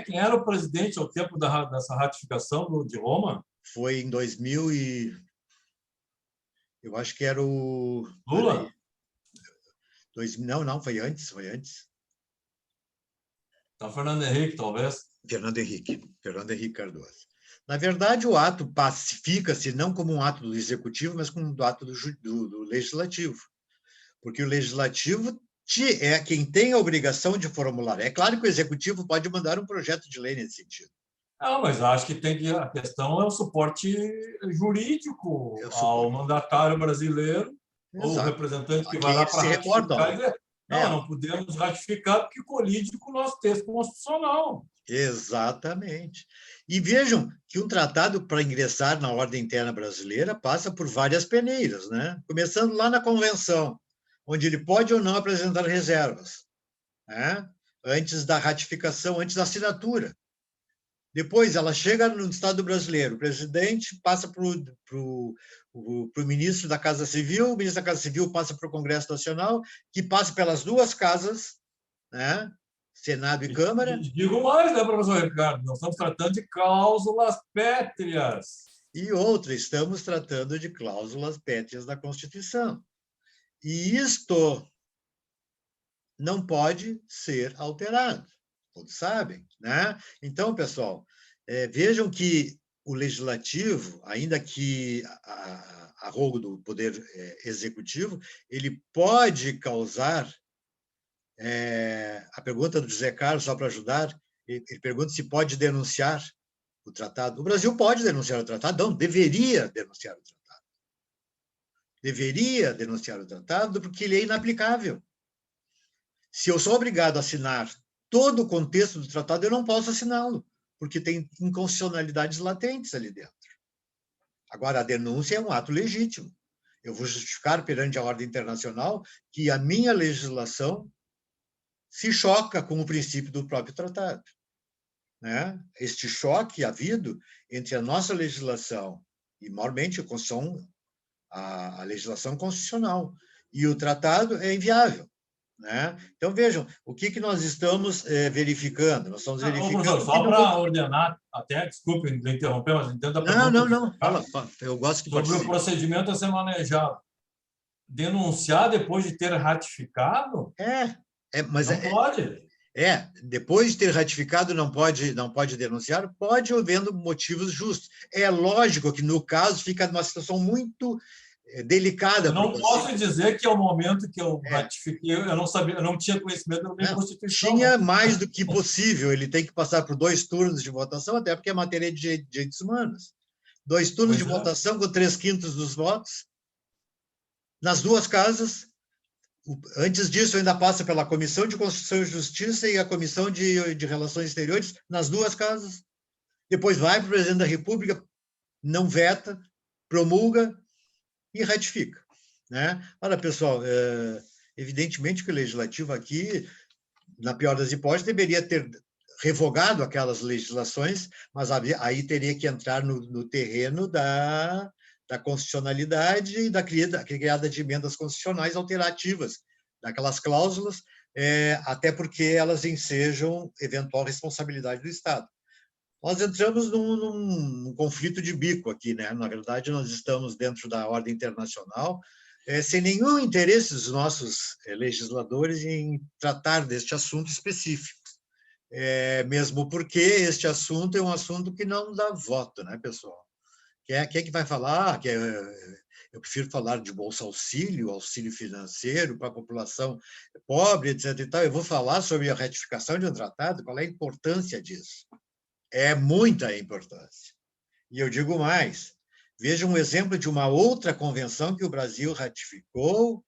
Quem era o presidente ao tempo dessa ratificação de Roma? Foi em 2000 e... Eu acho que era o... Lula? Não, foi antes. Então, Fernando Henrique, talvez. Fernando Henrique Cardoso. Na verdade, o ato pacifica-se não como um ato do executivo, mas como um ato do legislativo. Porque o legislativo é quem tem a obrigação de formular. É claro que o executivo pode mandar um projeto de lei nesse sentido. Não, mas acho que a questão é o suporte jurídico ao mandatário brasileiro. Exato. Ou o representante que vai lá para ratificar e dizer, não podemos ratificar porque colide com o nosso texto constitucional. Exatamente. E vejam que um tratado para ingressar na ordem interna brasileira passa por várias peneiras, né? Começando lá na Convenção. onde ele pode ou não apresentar reservas, né? Antes da ratificação, antes da assinatura. Depois, ela chega no Estado brasileiro, o presidente passa para o ministro da Casa Civil, o ministro da Casa Civil passa para o Congresso Nacional, que passa pelas duas casas, né? Senado e Câmara. Digo mais, né, professor Ricardo? Nós estamos tratando de cláusulas pétreas. E outra, estamos tratando de cláusulas pétreas da Constituição. E isto não pode ser alterado, todos sabem, né? Então, pessoal, vejam que o legislativo, ainda que a rogo do poder executivo, ele pode causar... a pergunta do José Carlos, só para ajudar, ele pergunta se pode denunciar o tratado. O Brasil pode denunciar o tratado? Não, deveria denunciar o tratado. Deveria denunciar o tratado porque ele é inaplicável. Se eu sou obrigado a assinar todo o contexto do tratado, eu não posso assiná-lo, porque tem inconstitucionalidades latentes ali dentro. Agora, a denúncia é um ato legítimo. Eu vou justificar perante a ordem internacional que a minha legislação se choca com o princípio do próprio tratado, né? Este choque havido entre a nossa legislação, e maiormente a legislação constitucional, e o tratado é inviável, né? Então, vejam, o que nós estamos verificando? Nós estamos verificando... Professor, só para ordenar, até, desculpe interromper, mas entendo a pergunta... Não. Fala, eu gosto que sobre o procedimento a ser manejado. Denunciar depois de ter ratificado? Mas não pode. Depois de ter ratificado, não pode denunciar? Pode, havendo motivos justos. É lógico que, no caso, fica numa situação muito delicada. Eu não posso dizer que, ao momento que eu ratifiquei, eu não sabia, eu não tinha conhecimento da minha Constituição. Tinha mais do que possível. Ele tem que passar por 2 turnos de votação, até porque é matéria de direitos humanos. 2 turnos de votação com 3/5 dos votos, nas 2 casas. Antes disso, ainda passa pela Comissão de Constituição e Justiça e a Comissão de Relações Exteriores, nas 2 casas. Depois vai para o presidente da República, não veta, promulga e ratifica, né? Olha, pessoal, evidentemente que o Legislativo aqui, na pior das hipóteses, deveria ter revogado aquelas legislações, mas aí teria que entrar no terreno da constitucionalidade e da criada de emendas constitucionais alterativas daquelas cláusulas, até porque elas ensejam eventual responsabilidade do Estado. Nós entramos num conflito de bico aqui, né? Na verdade, nós estamos dentro da ordem internacional, sem nenhum interesse dos nossos legisladores em tratar deste assunto específico. Mesmo porque este assunto é um assunto que não dá voto, né, pessoal? Quem é que vai falar? Eu prefiro falar de bolsa auxílio financeiro para a população pobre, etc. e tal. Eu vou falar sobre a ratificação de um tratado, qual é a importância disso? É muita importância. E eu digo mais, veja um exemplo de uma outra convenção que o Brasil ratificou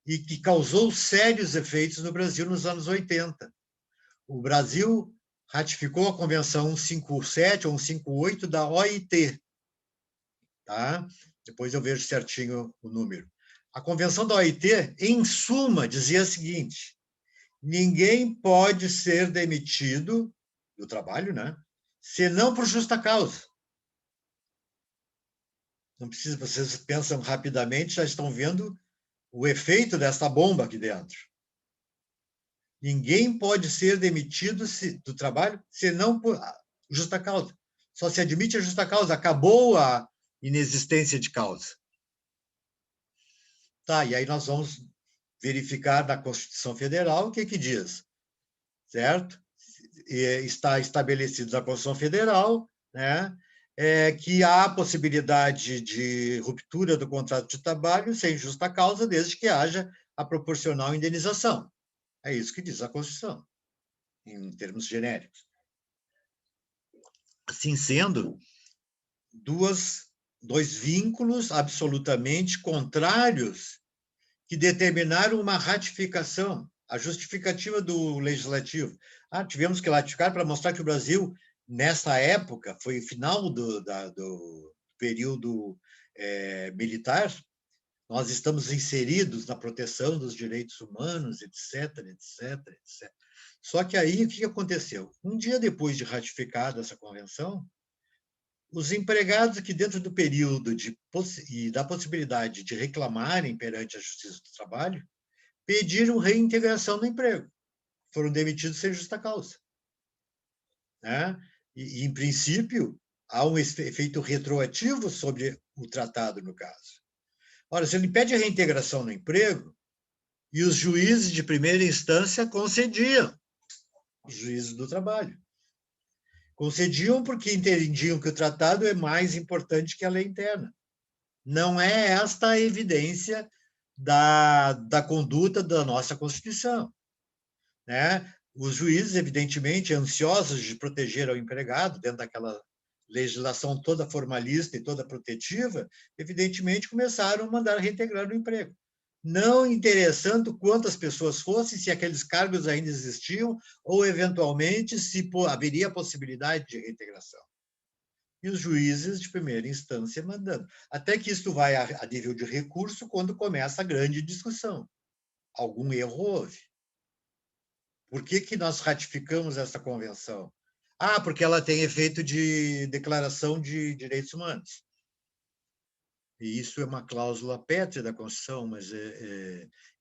e que causou sérios efeitos no Brasil nos anos 80. O Brasil ratificou a Convenção 157 ou 158 da OIT. Tá? Depois eu vejo certinho o número. A Convenção da OIT, em suma, dizia o seguinte: ninguém pode ser demitido do trabalho, né? Senão por justa causa. Não precisa, vocês pensam rapidamente, já estão vendo o efeito dessa bomba aqui dentro. Ninguém pode ser demitido do trabalho senão por justa causa. Só se admite a justa causa. Acabou a inexistência de causa. Tá, e aí nós vamos verificar na Constituição Federal o que diz, certo? Está estabelecido na Constituição Federal, né, que há possibilidade de ruptura do contrato de trabalho sem justa causa, desde que haja a proporcional indenização. É isso que diz a Constituição, em termos genéricos. Assim sendo, dois vínculos absolutamente contrários que determinaram uma ratificação, a justificativa do Legislativo. Tivemos que ratificar para mostrar que o Brasil, nessa época, foi o final do período militar, nós estamos inseridos na proteção dos direitos humanos, etc, etc, etc. Só que aí, o que aconteceu? Um dia depois de ratificada essa convenção, os empregados que, dentro do período e da possibilidade de reclamarem perante a Justiça do Trabalho, pediram reintegração no emprego. Foram demitidos sem justa causa. Né? E, em princípio, há um efeito retroativo sobre o tratado, no caso. Ora, se ele pede a reintegração no emprego, e os juízes de primeira instância concediam, os juízes do trabalho. Concediam porque entendiam que o tratado é mais importante que a lei interna. Não é esta a evidência da conduta da nossa Constituição. Né? Os juízes, evidentemente, ansiosos de proteger ao empregado, dentro daquela legislação toda formalista e toda protetiva, evidentemente começaram a mandar reintegrar no emprego. Não interessando quantas pessoas fossem, se aqueles cargos ainda existiam, ou, eventualmente, se haveria a possibilidade de reintegração. E os juízes de primeira instância mandando. Até que isto vai a nível de recurso, quando começa a grande discussão. Algum erro houve. Por que nós ratificamos essa convenção? Ah, porque ela tem efeito de declaração de direitos humanos. E isso é uma cláusula pétrea da Constituição, mas,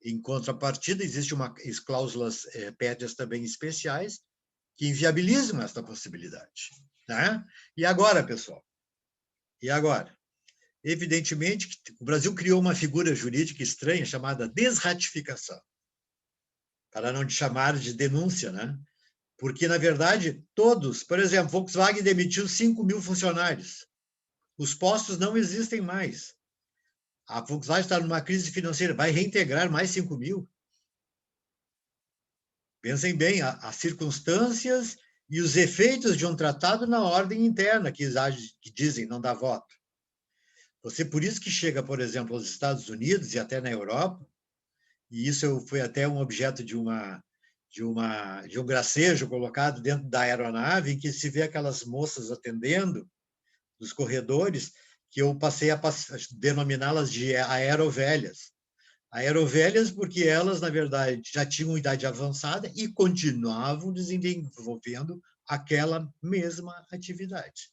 em contrapartida, existem cláusulas pétreas também especiais que inviabilizam esta possibilidade. Né? E agora, pessoal? E agora? Evidentemente que o Brasil criou uma figura jurídica estranha chamada desratificação, para não te chamar de denúncia, né? Porque, na verdade, todos, por exemplo, Volkswagen demitiu 5.000 funcionários. Os postos não existem mais. A Volkswagen está numa crise financeira, vai reintegrar mais 5.000? Pensem bem, as circunstâncias e os efeitos de um tratado na ordem interna, que dizem não dá voto. Por isso que chega, por exemplo, aos Estados Unidos e até na Europa, e isso foi até um objeto de um gracejo colocado dentro da aeronave, em que se vê aquelas moças atendendo nos corredores, que eu passei a denominá-las de aerovelhas. Aerovelhas porque elas, na verdade, já tinham idade avançada e continuavam desenvolvendo aquela mesma atividade.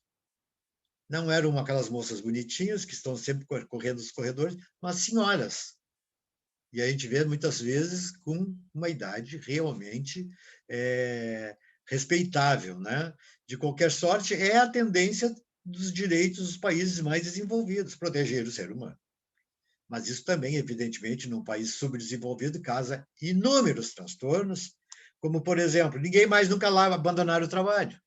Não eram aquelas moças bonitinhas que estão sempre correndo os corredores, mas senhoras. E a gente vê, muitas vezes, com uma idade realmente respeitável. Né? De qualquer sorte, é a tendência dos direitos dos países mais desenvolvidos, proteger o ser humano. Mas isso também, evidentemente, num país subdesenvolvido, causa inúmeros transtornos, como, por exemplo, ninguém mais nunca lá abandonar o trabalho.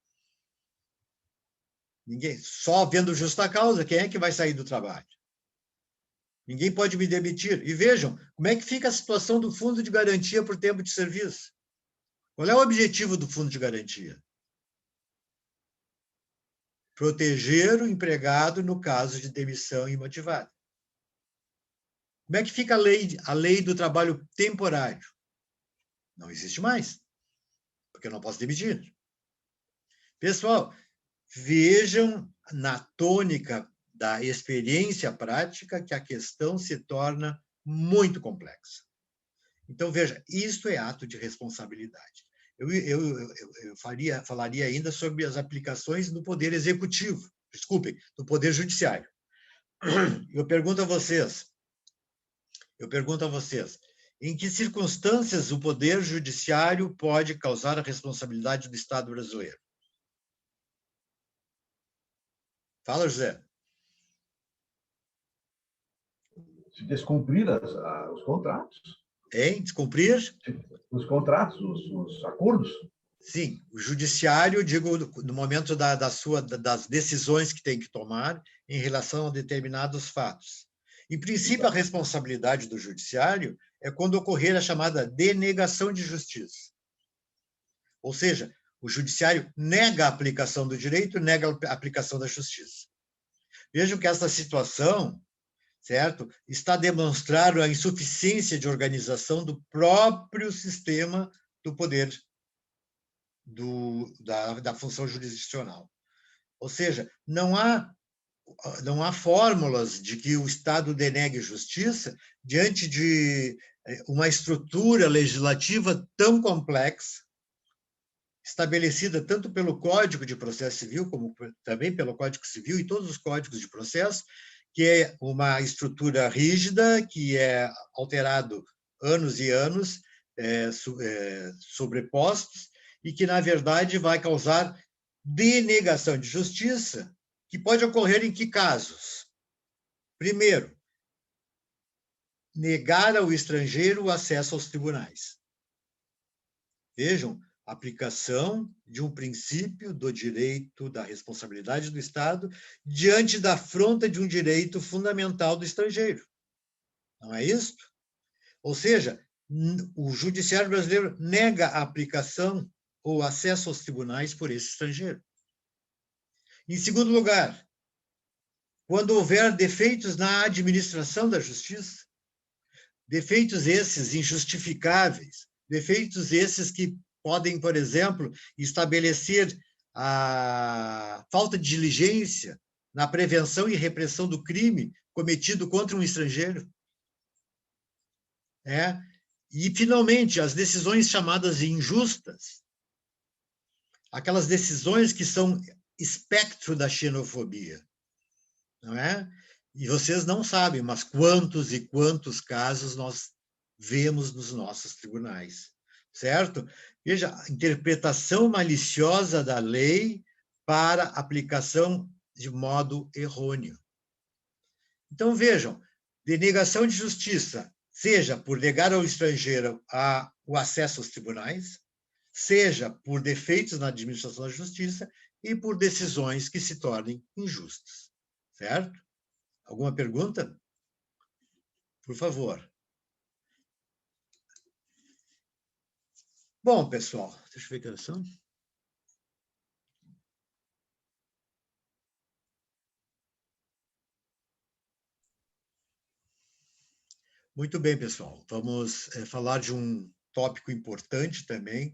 Ninguém, só vendo justa causa, quem é que vai sair do trabalho? Ninguém pode me demitir. E vejam, como é que fica a situação do fundo de garantia por tempo de serviço? Qual é o objetivo do fundo de garantia? Proteger o empregado no caso de demissão imotivada. Como é que fica a lei do trabalho temporário? Não existe mais, porque eu não posso demitir. Pessoal, vejam na tônica da experiência prática que a questão se torna muito complexa. Então, veja, isto é ato de responsabilidade. Eu falaria ainda sobre as aplicações no Poder Executivo, desculpem, no Poder Judiciário. Eu pergunto a vocês, em que circunstâncias o Poder Judiciário pode causar a responsabilidade do Estado brasileiro? Fala, José. Se descumprir os contratos. Hein? Descumprir? Os contratos, os acordos. Sim, o judiciário, digo, no momento das decisões que tem que tomar em relação a determinados fatos. Em princípio, a responsabilidade do judiciário é quando ocorrer a chamada denegação de justiça. Ou seja, o judiciário nega a aplicação do direito, nega a aplicação da justiça. Vejam que essa situação, certo, está demonstrando a insuficiência de organização do próprio sistema do poder da função jurisdicional. Ou seja, não há não há fórmulas de que o Estado denegue justiça diante de uma estrutura legislativa tão complexa, estabelecida tanto pelo Código de Processo Civil, como também pelo Código Civil e todos os códigos de processo, que é uma estrutura rígida, que é alterado anos e anos, sobrepostos, e que, na verdade, vai causar denegação de justiça, que pode ocorrer em que casos? Primeiro, negar ao estrangeiro o acesso aos tribunais. Vejam, aplicação de um princípio do direito da responsabilidade do Estado diante da afronta de um direito fundamental do estrangeiro. Não é isso? Ou seja, o judiciário brasileiro nega a aplicação ou acesso aos tribunais por esse estrangeiro. Em segundo lugar, quando houver defeitos na administração da justiça, defeitos esses injustificáveis, defeitos esses que podem, por exemplo, estabelecer a falta de diligência na prevenção e repressão do crime cometido contra um estrangeiro. E, finalmente, as decisões chamadas injustas, aquelas decisões que são espectro da xenofobia, não é? E vocês não sabem, mas quantos e quantos casos nós vemos nos nossos tribunais, certo? Veja, a interpretação maliciosa da lei para aplicação de modo errôneo. Então, vejam, denegação de justiça, seja por negar ao estrangeiro o acesso aos tribunais, seja por defeitos na administração da justiça e por decisões que se tornem injustas, certo? Alguma pergunta? Por favor. Bom, pessoal, deixa eu ver que horas são. Muito bem, pessoal. Vamos falar de um tópico importante também,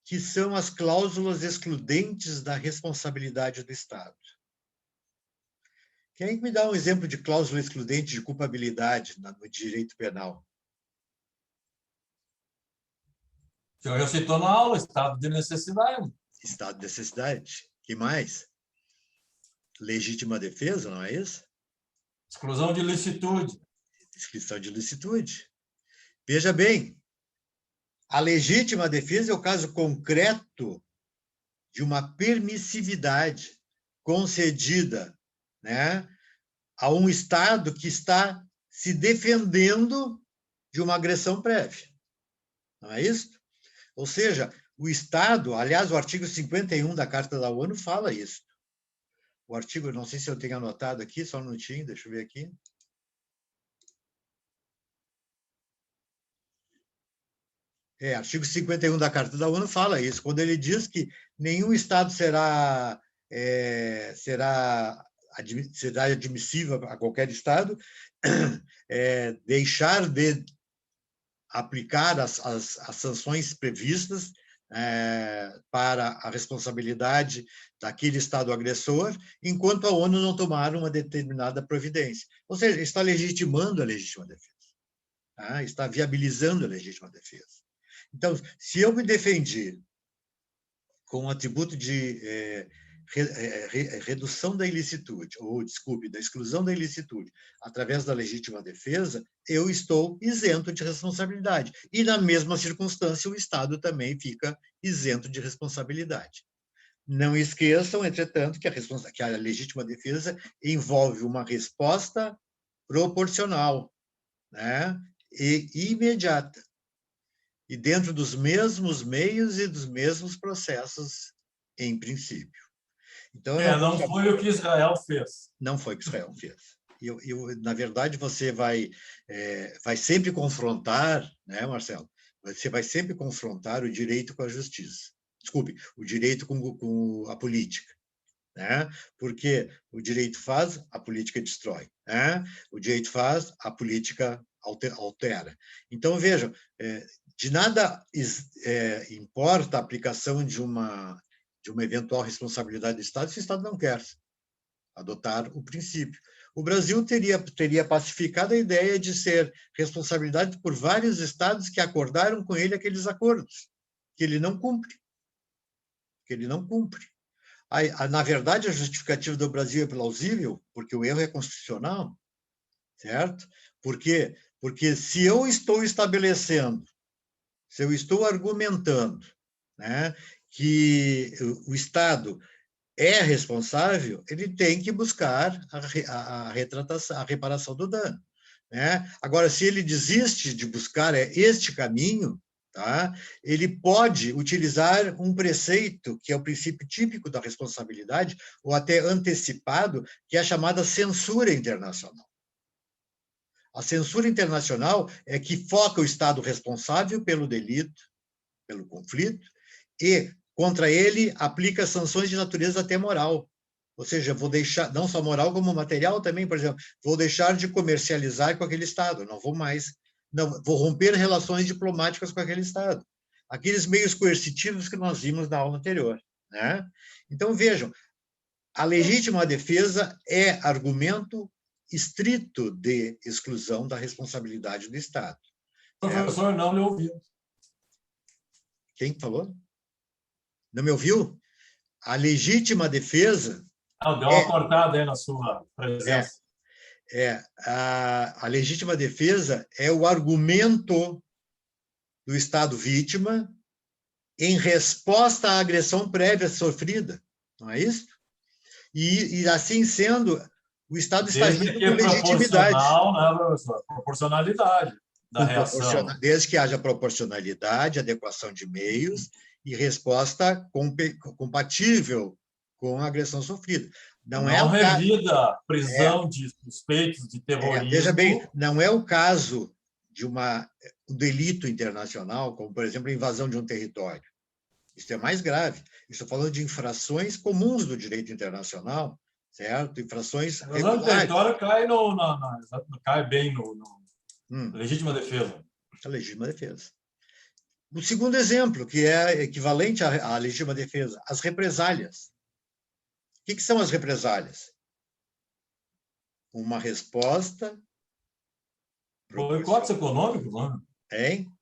que são as cláusulas excludentes da responsabilidade do Estado. Quem me dá um exemplo de cláusula excludente de culpabilidade no direito penal? O senhor já citou na aula, estado de necessidade. Estado de necessidade. Que mais? Legítima defesa, não é isso? Exclusão de licitude. Exclusão de licitude. Veja bem, a legítima defesa é o caso concreto de uma permissividade concedida, né, a um Estado que está se defendendo de uma agressão prévia. Não é isso? Ou seja, o Estado, aliás, o artigo 51 da Carta da ONU fala isso. O artigo, não sei se eu tenho anotado aqui, só um minutinho, deixa eu ver aqui. Artigo 51 da Carta da ONU fala isso, quando ele diz que nenhum Estado será admissível a qualquer Estado deixar de aplicar as sanções previstas para a responsabilidade daquele Estado agressor, enquanto a ONU não tomar uma determinada providência. Ou seja, está legitimando a legítima defesa, está viabilizando a legítima defesa. Então, se eu me defendi com o atributo de redução da ilicitude, ou, desculpe, da exclusão da ilicitude, através da legítima defesa, eu estou isento de responsabilidade. E, na mesma circunstância, o Estado também fica isento de responsabilidade. Não esqueçam, entretanto, que a legítima defesa envolve uma resposta proporcional, né, e imediata, e dentro dos mesmos meios e dos mesmos processos, em princípio. Então, não foi o que Israel fez. Não foi o que Israel fez. Na verdade, você vai sempre confrontar, né, Marcelo? Você vai sempre confrontar o direito com a justiça. Desculpe, o direito com a política. Né? Porque o direito faz, a política destrói. Né? O direito faz, a política altera. Então, vejam, de nada importa a aplicação de uma eventual responsabilidade do Estado se o Estado não quer. adotar o princípio. O Brasil teria pacificado a ideia de ser responsabilidade por vários estados que acordaram com ele aqueles acordos, que ele não cumpre. Na verdade, a justificativa do Brasil é plausível, porque o erro é constitucional, certo? Por quê? Porque se eu estou estabelecendo, se eu estou argumentando, né, que o Estado é responsável, ele tem que buscar a retratação, a reparação do dano, né? Agora, se ele desiste de buscar este caminho, tá? Ele pode utilizar um preceito, que é o princípio típico da responsabilidade, ou até antecipado, que é a chamada censura internacional. A censura internacional é que foca o Estado responsável pelo delito, pelo conflito, e contra ele aplica sanções de natureza até moral. Ou seja, vou deixar, não só moral como material também, por exemplo, vou deixar de comercializar com aquele Estado, não vou mais, não, vou romper relações diplomáticas com aquele Estado. Aqueles meios coercitivos que nós vimos na aula anterior, né? Então, vejam, a legítima defesa é argumento estrito de exclusão da responsabilidade do Estado. Professor, não lhe ouviu. Quem falou? Não me ouviu? A legítima defesa... Deu uma cortada aí na sua presença. A legítima defesa é o argumento do Estado vítima em resposta à agressão prévia sofrida, não é isso? E assim sendo, o Estado está agindo com legitimidade. Né, professor? Proporcionalidade da reação. Desde que haja proporcionalidade, adequação de meios e resposta compatível com a agressão sofrida. Não revida prisão de suspeitos de terrorismo. Veja bem, não é o caso de um delito internacional, como, por exemplo, a invasão de um território. Isso é mais grave. Estou falando de infrações comuns do direito internacional, certo? Infrações regulares. O território cai bem no legítima defesa. A legítima defesa. O segundo exemplo, que é equivalente à legítima defesa, as represálias. O que são as represálias? Uma resposta... Boicotes econômicos, não é? Hein?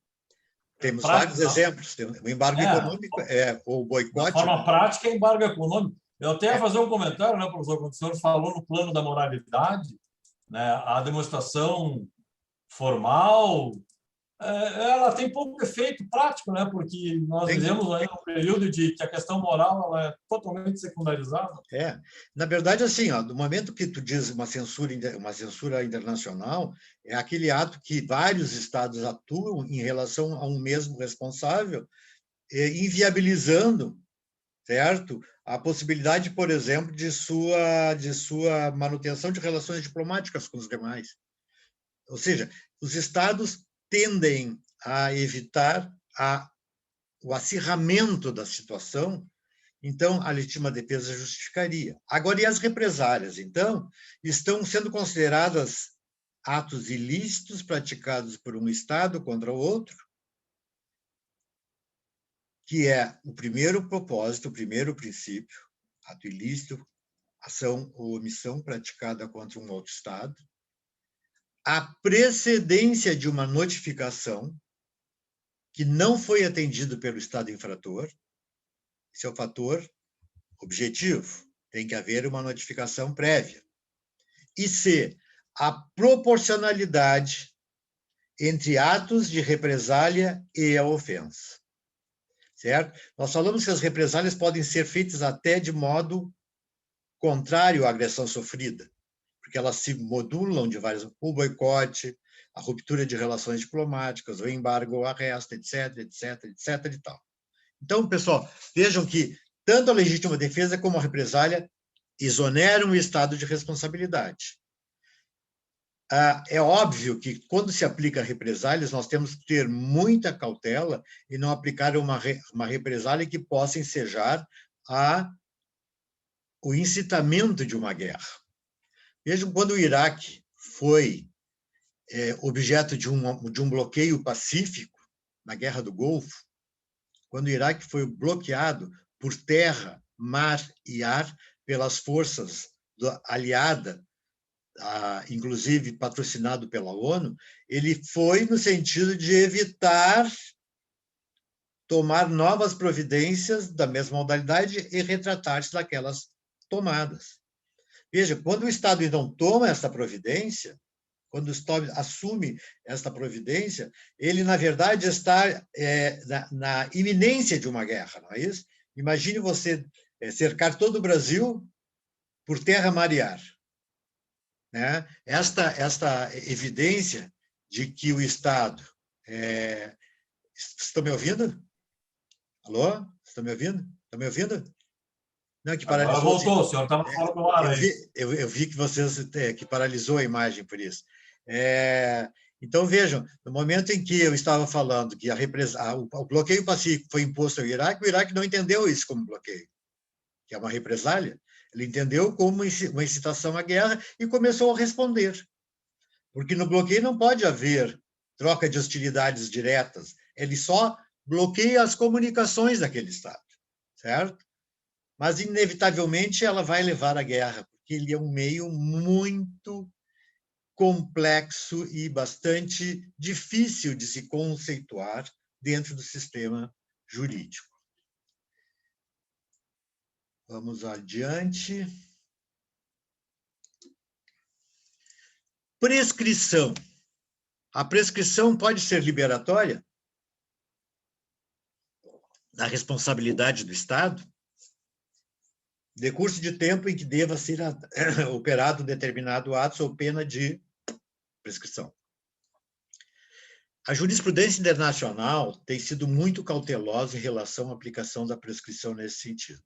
Temos vários exemplos. O embargo econômico o boicote. De forma prática, é embargo econômico. Eu até ia fazer um comentário, né, professor, quando o senhor falou no plano da moralidade, né, a demonstração formal, ela tem pouco efeito prático, né, porque nós vivemos aí um período de que a questão moral ela é totalmente secundarizada. Na verdade, assim, do momento que tu diz uma censura internacional, é aquele ato que vários estados atuam em relação a um mesmo responsável, inviabilizando, certo, a possibilidade, por exemplo, de sua manutenção de relações diplomáticas com os demais. Ou seja, os estados tendem a evitar o acirramento da situação, então a legítima defesa justificaria. Agora, e as represálias? Então, estão sendo consideradas atos ilícitos praticados por um Estado contra o outro, que é o primeiro propósito, o primeiro princípio, ato ilícito, ação ou omissão praticada contra um outro Estado, a precedência de uma notificação que não foi atendido pelo Estado infrator. Esse é o fator objetivo. Tem que haver uma notificação prévia. E C, a proporcionalidade entre atos de represália e a ofensa. Certo? Nós falamos que as represálias podem ser feitas até de modo contrário à agressão sofrida, porque elas se modulam de várias... O boicote, a ruptura de relações diplomáticas, o embargo, o arresto, etc., etc., etc. e tal. Então, pessoal, vejam que tanto a legítima defesa como a represália exoneram o Estado de responsabilidade. É óbvio que, quando se aplica represálias, nós temos que ter muita cautela e não aplicar uma represália que possa ensejar o incitamento de uma guerra. Vejam, quando o Iraque foi objeto de um bloqueio pacífico na Guerra do Golfo, quando o Iraque foi bloqueado por terra, mar e ar pelas forças aliada, inclusive patrocinado pela ONU, ele foi no sentido de evitar tomar novas providências da mesma modalidade e retratar-se daquelas tomadas. Veja, quando o Estado, então, toma essa providência, quando o Estado assume esta providência, ele, na verdade, está na iminência de uma guerra, não é isso? Imagine você cercar todo o Brasil por terra, mar e ar. Né? Esta evidência de que o Estado... Estão me ouvindo? Alô? Estão me ouvindo? Estão me ouvindo? Não, que paralisou. Agora voltou, o senhor estava fora do ar aí. Eu vi que vocês que paralisou a imagem por isso. Então, vejam, no momento em que eu estava falando que o bloqueio pacífico foi imposto ao Iraque, o Iraque não entendeu isso como bloqueio, que é uma represália. Ele entendeu como uma incitação à guerra e começou a responder. Porque no bloqueio não pode haver troca de hostilidades diretas, ele só bloqueia as comunicações daquele Estado, certo? Mas, inevitavelmente, ela vai levar à guerra, porque ele é um meio muito complexo e bastante difícil de se conceituar dentro do sistema jurídico. Vamos adiante. Prescrição. A prescrição pode ser liberatória da responsabilidade do Estado, decurso de tempo em que deva ser operado um determinado ato sob pena de prescrição. A jurisprudência internacional tem sido muito cautelosa em relação à aplicação da prescrição nesse sentido.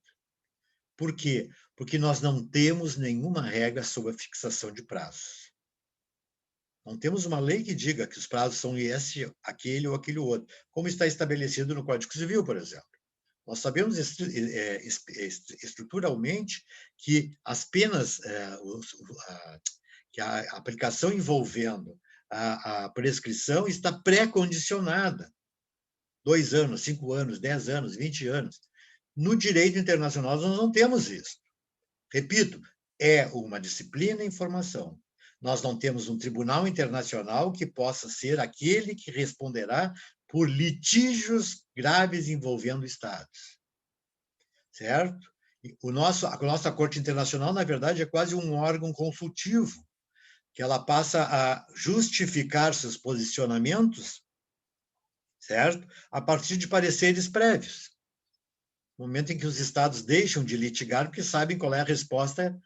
Por quê? Porque nós não temos nenhuma regra sobre a fixação de prazos. Não temos uma lei que diga que os prazos são esse, aquele ou aquele outro, como está estabelecido no Código Civil, por exemplo. Nós sabemos estruturalmente que as penas, que a aplicação envolvendo a prescrição está pré-condicionada. 2 anos, 5 anos, 10 anos, 20 anos. No direito internacional, nós não temos isso. Repito, é uma disciplina em formação. Nós não temos um tribunal internacional que possa ser aquele que responderá por litígios graves envolvendo estados. Certo? A nossa Corte Internacional, na verdade, é quase um órgão consultivo, que ela passa a justificar seus posicionamentos, certo? A partir de pareceres prévios. No momento em que os estados deixam de litigar, porque sabem qual é a resposta,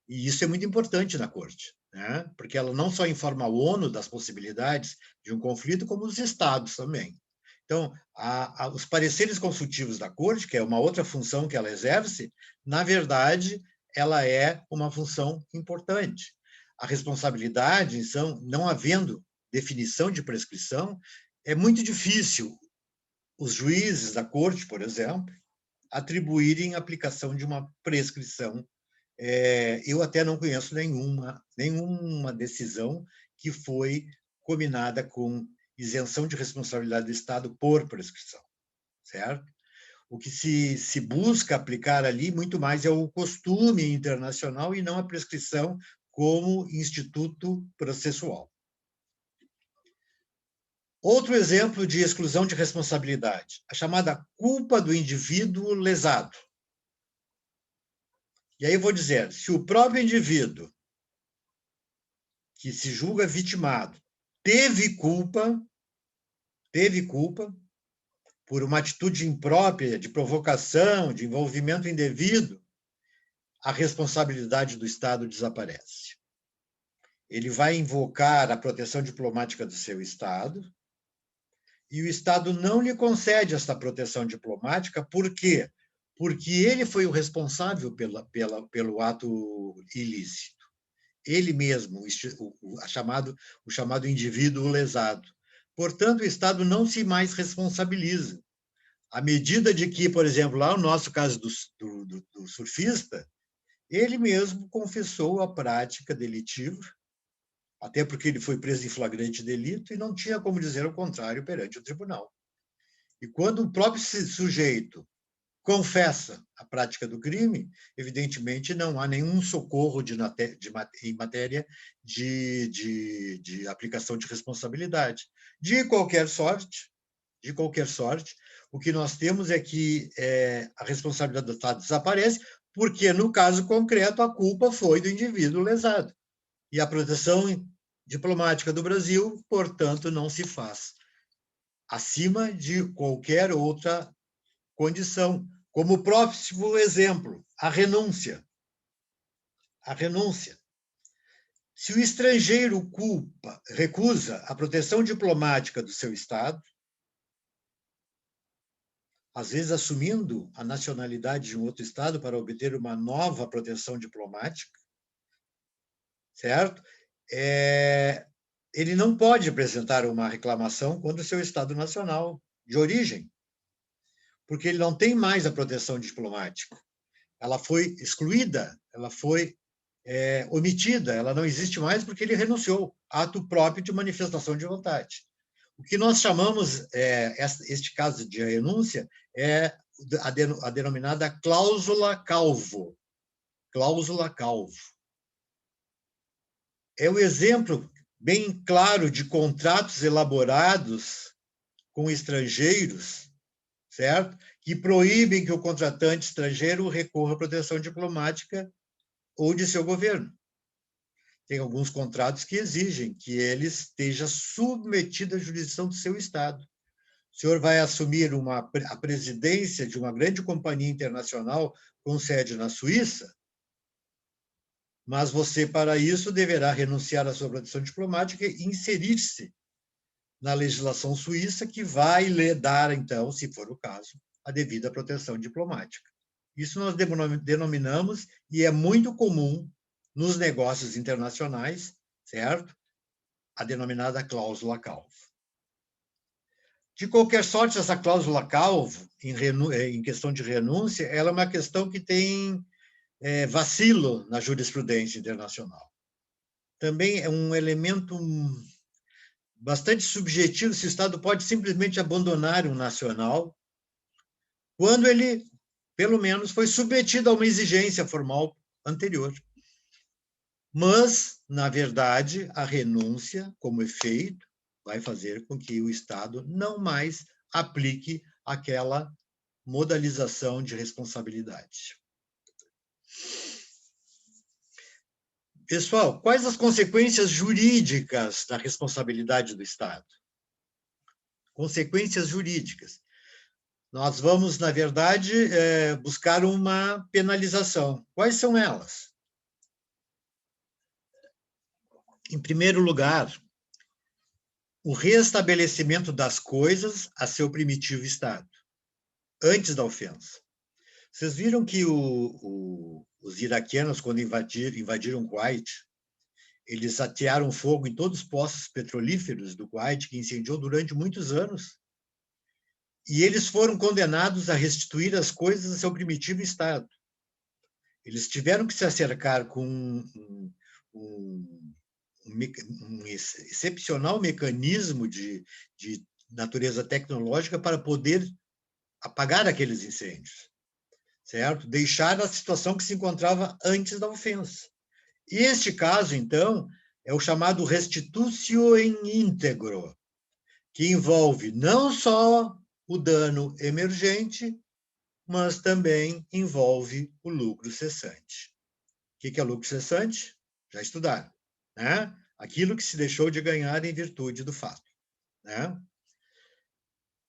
e isso é muito importante na Corte, né? Porque ela não só informa a ONU das possibilidades de um conflito, como os estados também. Então, os pareceres consultivos da Corte, que é uma outra função que ela exerce, na verdade, ela é uma função importante. A responsabilidade, então, não havendo definição de prescrição, é muito difícil os juízes da Corte, por exemplo, atribuírem a aplicação de uma prescrição. Eu até não conheço nenhuma decisão que foi combinada com isenção de responsabilidade do Estado por prescrição, certo? O que se busca aplicar ali muito mais é o costume internacional e não a prescrição como instituto processual. Outro exemplo de exclusão de responsabilidade, a chamada culpa do indivíduo lesado. E aí eu vou dizer, se o próprio indivíduo que se julga vitimado teve culpa por uma atitude imprópria, de provocação, de envolvimento indevido, a responsabilidade do Estado desaparece. Ele vai invocar a proteção diplomática do seu Estado, e o Estado não lhe concede essa proteção diplomática, por quê? Porque ele foi o responsável pelo ato ilícito. Ele mesmo, o chamado indivíduo lesado. Portanto, o Estado não se mais responsabiliza. À medida de que, por exemplo, lá no nosso caso do surfista, ele mesmo confessou a prática delitiva, até porque ele foi preso em flagrante delito e não tinha como dizer o contrário perante o tribunal. E quando o próprio sujeito confessa a prática do crime, evidentemente não há nenhum socorro em matéria de aplicação de responsabilidade. De qualquer sorte, o que nós temos é que a responsabilidade do Estado desaparece, porque, no caso concreto, a culpa foi do indivíduo lesado. E a proteção diplomática do Brasil, portanto, não se faz acima de qualquer outra condição. Como próximo exemplo, a renúncia. A renúncia. Se o estrangeiro recusa a proteção diplomática do seu Estado, às vezes assumindo a nacionalidade de um outro Estado para obter uma nova proteção diplomática, certo? Ele não pode apresentar uma reclamação contra o seu Estado nacional de origem, porque ele não tem mais a proteção diplomática. Ela foi excluída, ela foi omitida, ela não existe mais porque ele renunciou, ato próprio de manifestação de vontade. O que nós chamamos, este caso de renúncia, é a denominada cláusula calvo. Cláusula calvo. É o exemplo bem claro de contratos elaborados com estrangeiros, certo? Que proíbem que o contratante estrangeiro recorra à proteção diplomática ou de seu governo. Tem alguns contratos que exigem que ele esteja submetido à jurisdição do seu Estado. O senhor vai assumir a presidência de uma grande companhia internacional com sede na Suíça, mas você, para isso, deverá renunciar à sua proteção diplomática e inserir-se na legislação suíça, que vai lhe dar, então, se for o caso, a devida proteção diplomática. Isso nós denominamos, e é muito comum nos negócios internacionais, certo? A denominada cláusula calvo. De qualquer sorte, essa cláusula calvo, em questão de renúncia, ela é uma questão que tem vacilo na jurisprudência internacional. Também é um elemento bastante subjetivo se o Estado pode simplesmente abandonar um nacional quando ele, pelo menos, foi submetido a uma exigência formal anterior. Mas, na verdade, a renúncia, como efeito, vai fazer com que o Estado não mais aplique aquela modalização de responsabilidade. Pessoal, quais as consequências jurídicas da responsabilidade do Estado? Consequências jurídicas. Nós vamos, na verdade, buscar uma penalização. Quais são elas? Em primeiro lugar, o reestabelecimento das coisas a seu primitivo estado, antes da ofensa. Vocês viram que os iraquianos, quando invadiram Kuwait, eles atearam fogo em todos os poços petrolíferos do Kuwait, que incendiou durante muitos anos, e eles foram condenados a restituir as coisas a seu primitivo estado. Eles tiveram que se acercar com um excepcional mecanismo de natureza tecnológica para poder apagar aqueles incêndios, certo? Deixar a situação que se encontrava antes da ofensa. E este caso, então, é o chamado restitutio in integro, que envolve não só o dano emergente, mas também envolve o lucro cessante. O que é lucro cessante? Já estudaram, né? Aquilo que se deixou de ganhar em virtude do fato, né?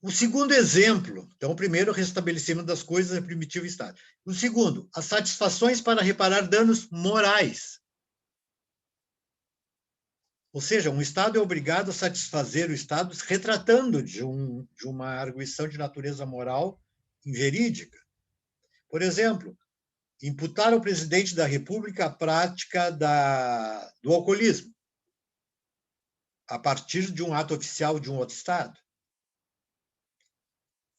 O segundo exemplo, então, o primeiro, o restabelecimento das coisas em primitivo estado. O segundo, as satisfações para reparar danos morais. Ou seja, um Estado é obrigado a satisfazer o Estado retratando de uma arguição de natureza moral inverídica. Por exemplo, imputar ao presidente da República a prática do alcoolismo, a partir de um ato oficial de um outro Estado.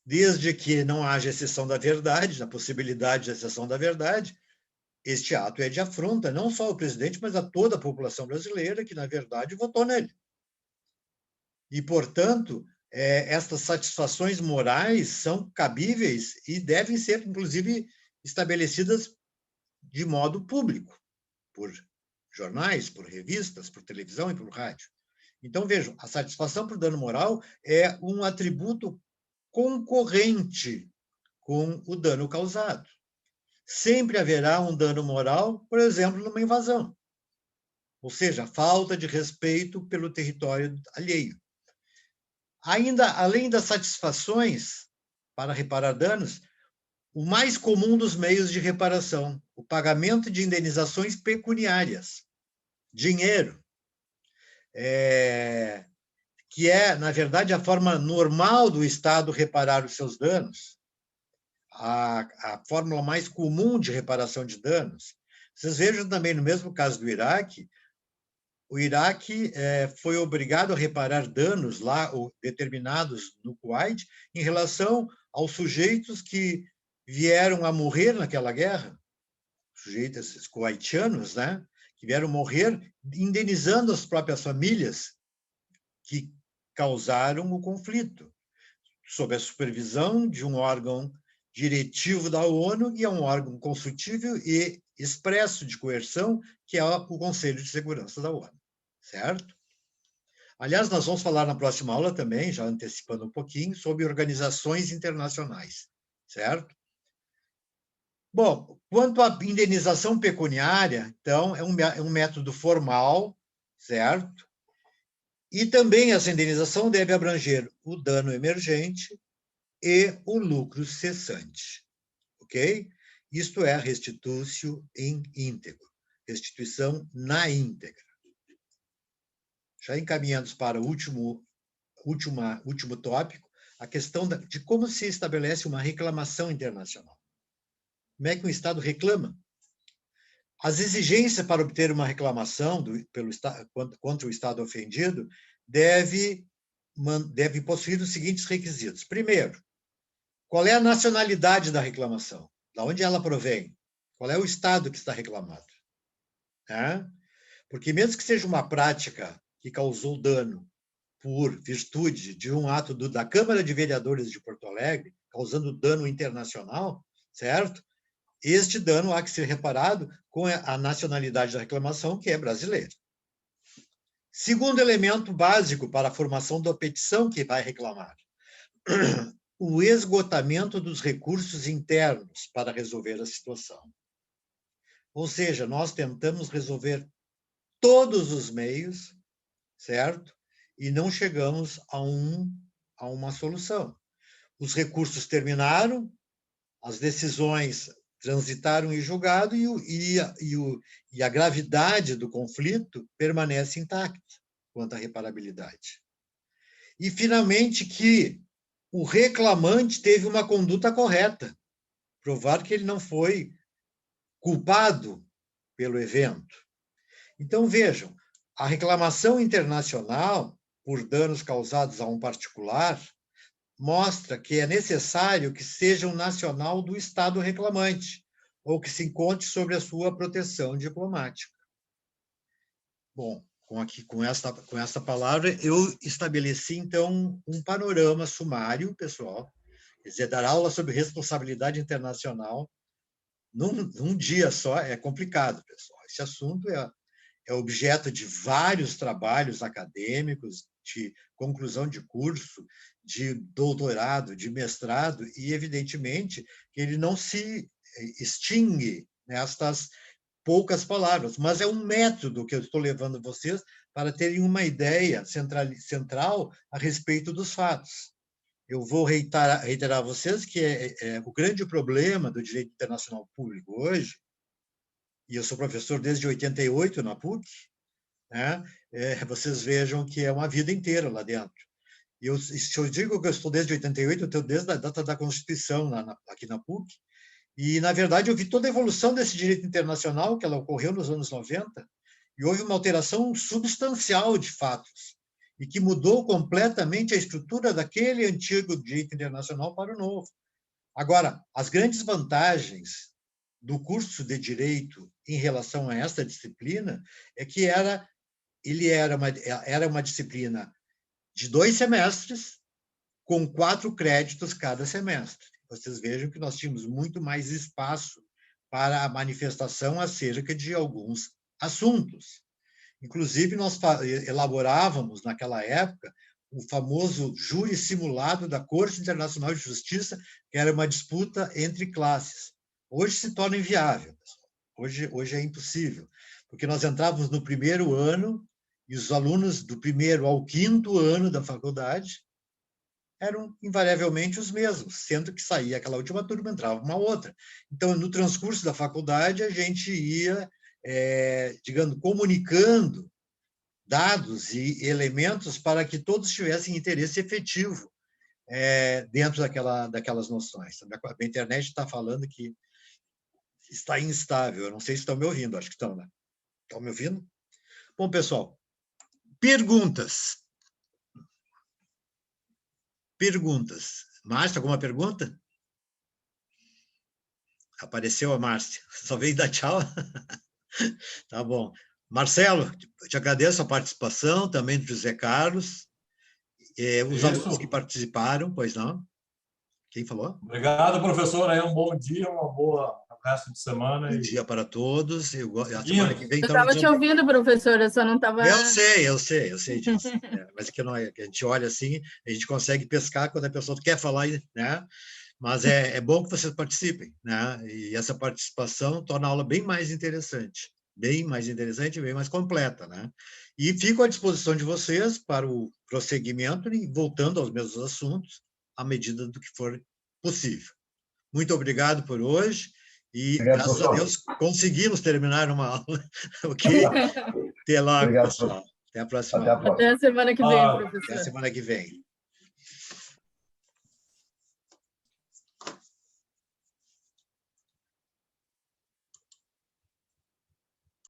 Desde que não haja exceção da verdade, a possibilidade de exceção da verdade, este ato é de afronta não só ao presidente, mas a toda a população brasileira que, na verdade, votou nele. E, portanto, estas satisfações morais são cabíveis e devem ser, inclusive, estabelecidas de modo público, por jornais, por revistas, por televisão e por rádio. Então, vejam, a satisfação por dano moral é um atributo concorrente com o dano causado. Sempre haverá um dano moral, por exemplo, numa invasão. Ou seja, falta de respeito pelo território alheio. Ainda, além das satisfações para reparar danos, o mais comum dos meios de reparação, o pagamento de indenizações pecuniárias, dinheiro, que é, na verdade, a forma normal do Estado reparar os seus danos, a fórmula mais comum de reparação de danos. Vocês vejam também, no mesmo caso do Iraque, o Iraque foi obrigado a reparar danos lá, determinados no Kuwait, em relação aos sujeitos que vieram a morrer naquela guerra, sujeitos kuwaitianos, né, que vieram morrer indenizando as próprias famílias que causaram o conflito, sob a supervisão de um órgão diretivo da ONU, e é um órgão consultível e expresso de coerção, que é o Conselho de Segurança da ONU, certo? Aliás, nós vamos falar na próxima aula também, já antecipando um pouquinho, sobre organizações internacionais, certo? Bom, quanto à indenização pecuniária, então, é um método formal, certo? E também essa indenização deve abranger o dano emergente e o lucro cessante, ok? Isto é restitutio in íntegro, restituição na íntegra. Já encaminhando para o último tópico, a questão de como se estabelece uma reclamação internacional. Como é que um Estado reclama? As exigências para obter uma reclamação contra o Estado ofendido deve possuir os seguintes requisitos. Primeiro, qual é a nacionalidade da reclamação? De onde ela provém? Qual é o Estado que está reclamado? Porque mesmo que seja uma prática que causou dano por virtude de um ato da Câmara de Vereadores de Porto Alegre, causando dano internacional, certo? Este dano há que ser reparado com a nacionalidade da reclamação, que é brasileira. Segundo elemento básico para a formação da petição que vai reclamar, o esgotamento dos recursos internos para resolver a situação. Ou seja, nós tentamos resolver todos os meios, certo? E não chegamos a uma solução. Os recursos terminaram, as decisões transitaram em julgado e a gravidade do conflito permanece intacta quanto à reparabilidade. E, finalmente, que o reclamante teve uma conduta correta, provar que ele não foi culpado pelo evento. Então, vejam, a reclamação internacional por danos causados a um particular mostra que é necessário que seja um nacional do Estado reclamante, ou que se encontre sob a sua proteção diplomática. Bom, com esta palavra, eu estabeleci, então, um panorama sumário, pessoal. Quer dizer, dar aula sobre responsabilidade internacional num dia só é complicado, pessoal. Esse assunto é objeto de vários trabalhos acadêmicos, de conclusão de curso, de doutorado, de mestrado, e, evidentemente, que ele não se extingue nestas poucas palavras, mas é um método que eu estou levando vocês para terem uma ideia central a respeito dos fatos. Eu vou reiterar a vocês que o grande problema do direito internacional público hoje, e eu sou professor desde 88 na PUC, né? Vocês vejam que é uma vida inteira lá dentro. Se eu digo que eu estou desde 88, eu estou desde a data da Constituição aqui na PUC, e, na verdade, eu vi toda a evolução desse direito internacional, que ela ocorreu nos anos 90, e houve uma alteração substancial de fatos, e que mudou completamente a estrutura daquele antigo direito internacional para o novo. Agora, as grandes vantagens do curso de Direito em relação a esta disciplina é que era uma disciplina de 2 semestres, com 4 créditos cada semestre. Vocês vejam que nós tínhamos muito mais espaço para a manifestação acerca de alguns assuntos. Inclusive, nós elaborávamos, naquela época, o famoso júri simulado da Corte Internacional de Justiça, que era uma disputa entre classes. Hoje se torna inviável, pessoal. Hoje é impossível, porque nós entrávamos no primeiro ano e os alunos do primeiro ao 5º ano da faculdade eram invariavelmente os mesmos, sendo que saía aquela última turma, entrava uma outra. Então, no transcurso da faculdade, a gente ia, digamos, comunicando dados e elementos para que todos tivessem interesse efetivo dentro daquelas noções. A internet está falando que está instável. Eu não sei se estão me ouvindo, acho que estão, né? Estão me ouvindo? Bom, pessoal, perguntas. Márcia, alguma pergunta? Apareceu a Márcia. Só veio dar tchau? Tá bom. Marcelo, eu te agradeço a participação, também do José Carlos, os alunos que participaram, pois não? Quem falou? Obrigado, professor. Aí um bom dia, uma boa resto de semana. Bom dia para todos. A semana que vem, eu estava te ouvindo, professor, eu só não estava... Eu sei disso. Mas que não é, que a gente olha assim, a gente consegue pescar quando a pessoa quer falar, né? Mas é bom que vocês participem, né? E essa participação torna a aula bem mais interessante e bem mais completa, né? E fico à disposição de vocês para o prosseguimento e voltando aos mesmos assuntos à medida do que for possível. Muito obrigado por hoje e, graças a Deus, conseguimos terminar uma aula. Ok? Até logo, pessoal. Até a próxima. Até a semana que vem, professor. Até a semana que vem.